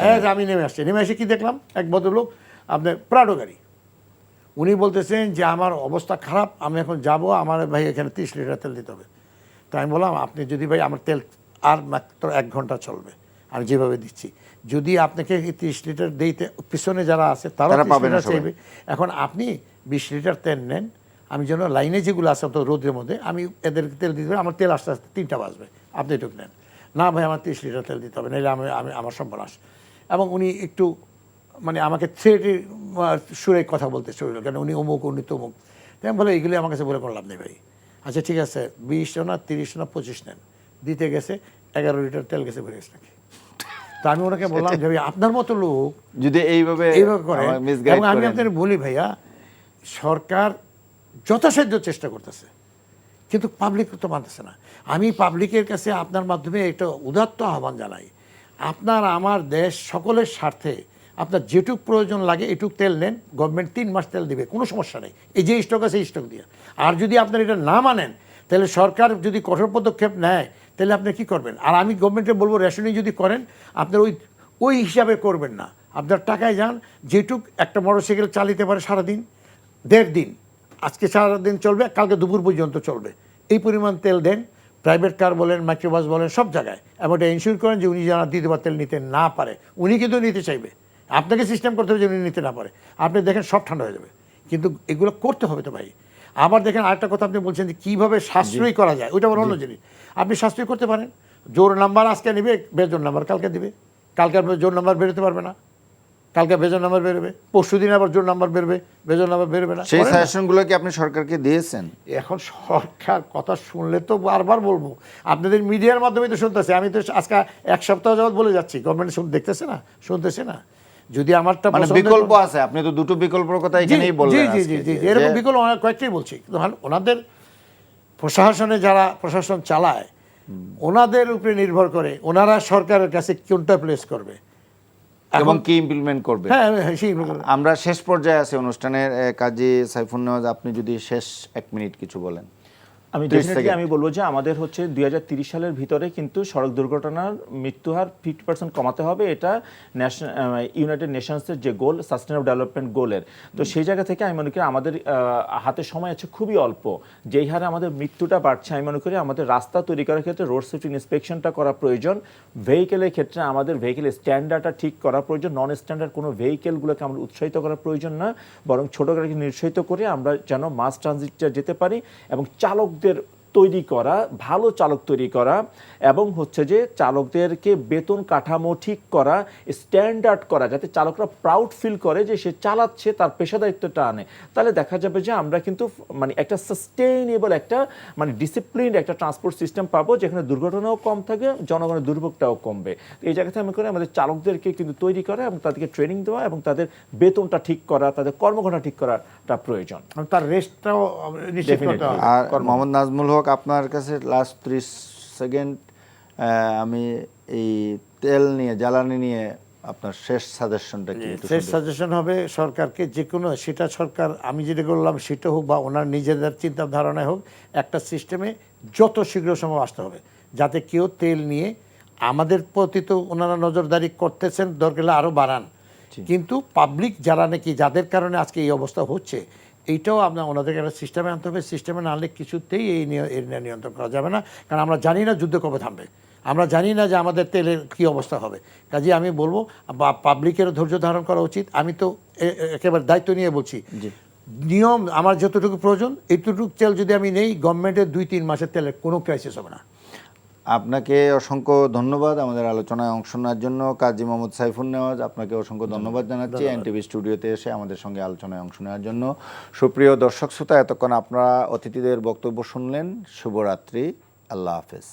S3: হ্যাঁ, আমি নেমে আসছি, নেমে এসে কি দেখলাম, এক ভদ্রলোক আপনার প্রাডো গাড়ি, উনি বলতেছেন যে আমার অবস্থা খারাপ, আমি এখন যাব, আমার ভাই এখানে 30 লিটার তেল দিতে হবে। তো আমি বললাম আপনি যদি ভাই আমার তেল আর মাত্র 1 ঘন্টা চলবে, আমি যেভাবে দিচ্ছি, যদি আপনাকে 30 লিটার দিতে পিছনে যারা আছে তারা চাইবে। এখন আপনি 20 লিটার তেল নেন, আমি যেন লাইনে যেগুলো আছে তো রোদের মধ্যে, আমি এদের তেল দিতে হবে, আমার তেল আস্তে আস্তে 3টা বাজবে, আপনি এটুকু নেন। না ভাই আমার 30 লিটার তেল দিতে হবে, নাহলে আমি আমার সর্বনাশ। এবং উনি একটু মানে আমাকে থ্রেটের সুরে কথা বলতে শুরু হলো, কেন উনি অমুক, উনি তমুক। তাই আমি বলে এইগুলি আমার কাছে বলে কোনো লাভ নেই ভাই। আচ্ছা ঠিক আছে, 20 না 30 না 25 নেন। দিতে গেছে 11 লিটার তেল গেছে বেরিয়েছে নাকি। তো আমি ওনাকে বললাম যে আপনার মতো লোক
S1: যদি এইভাবে
S3: করে, এবং আমি আপনার বলি ভাইয়া, সরকার যথাসাধ্য চেষ্টা করতেছে, কিন্তু পাবলিক তো মানতেছে না। আমি পাবলিকের কাছে আপনার মাধ্যমে একটা উদাত্ত আহ্বান জানাই, আপনার আমার দেশ সকলের স্বার্থে আপনার যেটুক প্রয়োজন লাগে এটুক তেল নেন, গভর্নমেন্ট 3 মাস তেল দিবে, কোনো সমস্যা নেই, এই যে স্টক আছে এই স্টক দিয়ে। আর যদি আপনার এটা না মানেন, তাহলে সরকার যদি কঠোর পদক্ষেপ নেয়, তাহলে আপনি কী করবেন? আর আমি গভর্নমেন্টকে বলবো, রেশনিং যদি করেন আপনার ওই হিসাবে করবেন না, আপনার টাকায় যান, যেটুক একটা মোটরসাইকেল চালিতে পারে সারাদিন, 1.5 দিন, আজকে সারাদিন চলবে, কালকে দুপুর পর্যন্ত চলবে, এই পরিমাণ তেল দেন। প্রাইভেট কার বলেন, মাইক্রোবাস বলেন, সব জায়গায়। এবং এটা ইনশিওর করেন যে উনি যেন দ্বিতীয়বার তেল নিতে না পারে। উনি কিন্তু নিতে চাইবে, আপনাকে সিস্টেম করতে হবে যে উনি নিতে না পারে। আপনি দেখেন সব ঠান্ডা হয়ে যাবে, কিন্তু এগুলো করতে হবে তো ভাই। আবার দেখেন আরেকটা কথা আপনি বলছেন যে কীভাবে সাশ্রয়ী করা যায়, ওইটা আবার অন্য জিনিস। আপনি সাশ্রয়ী করতে পারেন, জোর নাম্বার আজকে নেবে, বেজোর নাম্বার কালকে দিবে, কালকে জোর নাম্বার বেরোতে পারবে না, কালকে বেজোর নাম্বার বেরোবে, পরশু দিন আবার জোর নাম্বার বেরোবে, বেজোর নাম্বার বেরোবে না।
S1: সেই সাজেশনগুলো কি আপনি সরকারকে দিয়েছেন?
S3: এখন সরকার কথা শুনলে তো বারবার বলবো, আপনাদের মিডিয়ার মাধ্যমে তো শুনতেছে, আমি তো আজকে 1 সপ্তাহ যাবত বলে যাচ্ছি, গভর্নমেন্ট দেখতেছে না, শুনতেছে না। যদি আমারটা
S1: বিকল্প আছে, আপনি তো দুটো বিকল্পের কথা এখানেই বললেন।
S3: জি, এরকম বিকল্প অনেক কয়েকটাই বলছি। ওনাদের প্রশাসনে যারা প্রশাসন চালায়, ওনাদের উপরে নির্ভর করে ওনারা সরকারের কাছে কোনটা প্লেস করবে
S1: এবং কি ইমপ্লিমেন্ট করবে।
S3: হ্যাঁ,
S1: আমরা শেষ পর্যায়ে আছি অনুষ্ঠানের। কাজী সাইফুন নেওয়াজ, আপনি যদি শেষ 1 মিনিট কিছু বলেন।
S2: আমি বলবো যে আমাদের হচ্ছে 2030 সালের ভিতরে কিন্তু সড়ক দুর্ঘটনার মৃত্যুহার 50% কমাতে হবে, এটা ইউনাইটেড নেশনসের যে গোল, সাস্টেনেবল ডেভেলপমেন্ট গোলের। তো সেই জায়গা থেকে আমি মনে করি আমাদের হাতে সময় আছে খুবই অল্প। যেই হারে আমাদের মৃত্যুটা বাড়ছে, আমি মনে করি আমাদের রাস্তা তৈরি করার ক্ষেত্রে রোড সেফটি ইন্সপেকশনটা করা প্রয়োজন। ভেহিকেলের ক্ষেত্রে আমাদের ভেহিকেলের স্ট্যান্ডার্ডটা ঠিক করা প্রয়োজন। নন স্ট্যান্ডার্ড কোনো ভেহিকেলগুলোকে আমরা উৎসাহিত করার প্রয়োজন না, বরং ছোটো গাড়িকে নিরুৎসাহিত করে আমরা যেন মাস ট্রানজিটে যেতে পারি এবং চালকদের তৈরি করা, ভালো চালক তৈরি করা এবং হচ্ছে যে চালকদেরকে বেতন কাঠামো ঠিক করা, স্ট্যান্ডার্ড করা, যাতে চালকরা প্রাউড ফিল করে যে সে চালাচ্ছে, তার পেশাদারিত্বটা আনে, তাহলে দেখা যাবে যে আমরা কিন্তু মানে একটা সাস্টেইনেবল একটা মানে ডিসিপ্লিন একটা ট্রান্সপোর্ট সিস্টেম পাবো, যেখানে দুর্ঘটনাও কম থাকে, জনগণের দুর্ভোগটাও কমবে। এই জায়গাতে আমি করে আমাদের চালকদেরকে কিন্তু তৈরি করা এবং তাদেরকে ট্রেনিং দেওয়া এবং তাদের বেতনটা ঠিক করা, তাদের কর্মঘণ্টা ঠিক করাটা প্রয়োজন।
S3: তার রেস্টটাও নিশ্চিত করতে হবে।
S1: আর মোহাম্মদ নাজমুল হক, আপনার কাছে লাস্ট 30 সেকেন্ড আমি এই তেল নিয়ে, জ্বালানি নিয়ে আপনার শেষ সাজেশনটা কি?
S3: শেষ সাজেশন হবে সরকারকে, যে কোনো সেটা সরকার, আমি যেটা বললাম সেটা হোক বা ওনার নিজেদের চিন্তা ধারণায় হোক, একটা সিস্টেমে যত শীঘ্র সম্ভব আসতে হবে, যাতে কেউ তেল নিয়ে, আমাদের প্রতি তো ওনারা নজরদারি করতেছেন, দরকার আরও বাড়ান, কিন্তু পাবলিক যারা নাকি যাদের কারণে আজকে এই অবস্থা হচ্ছে, এইটাও আপনার ওনাদেরকে একটা সিস্টেমে আনতে হবে। সিস্টেমে না আনলে কিছুতেই এই নিয়ন্ত্রণ করা যাবে না, কারণ আমরা জানি না যুদ্ধ কবে থামবে, আমরা জানি না যে আমাদের তেলের কী অবস্থা হবে। কাজে আমি বলবো পাবলিকেরও ধৈর্য ধারণ করা উচিত। আমি তো একেবারে দায়িত্ব নিয়ে বলছি, নিয়ম আমার যতটুকু প্রয়োজন এইটুকু তেল যদি আমি নেই, গভর্নমেন্টের 2-3 মাসের তেলের কোনো ক্রাইসিস হবে না।
S1: আপনাকে অসংখ্য ধন্যবাদ আমাদের আলোচনায় অংশ নেওয়ার জন্য। কাজী মোহাম্মদ সাইফুন নেওয়াজ, আপনাকে অসংখ্য ধন্যবাদ জানাচ্ছি এনটিভি স্টুডিওতে এসে আমাদের সঙ্গে আলোচনায় অংশ নেওয়ার জন্য। সুপ্রিয় দর্শক শ্রোতা, এতক্ষণ আপনারা অতিথিদের বক্তব্য শুনলেন। শুভরাত্রি, আল্লাহ হাফেজ।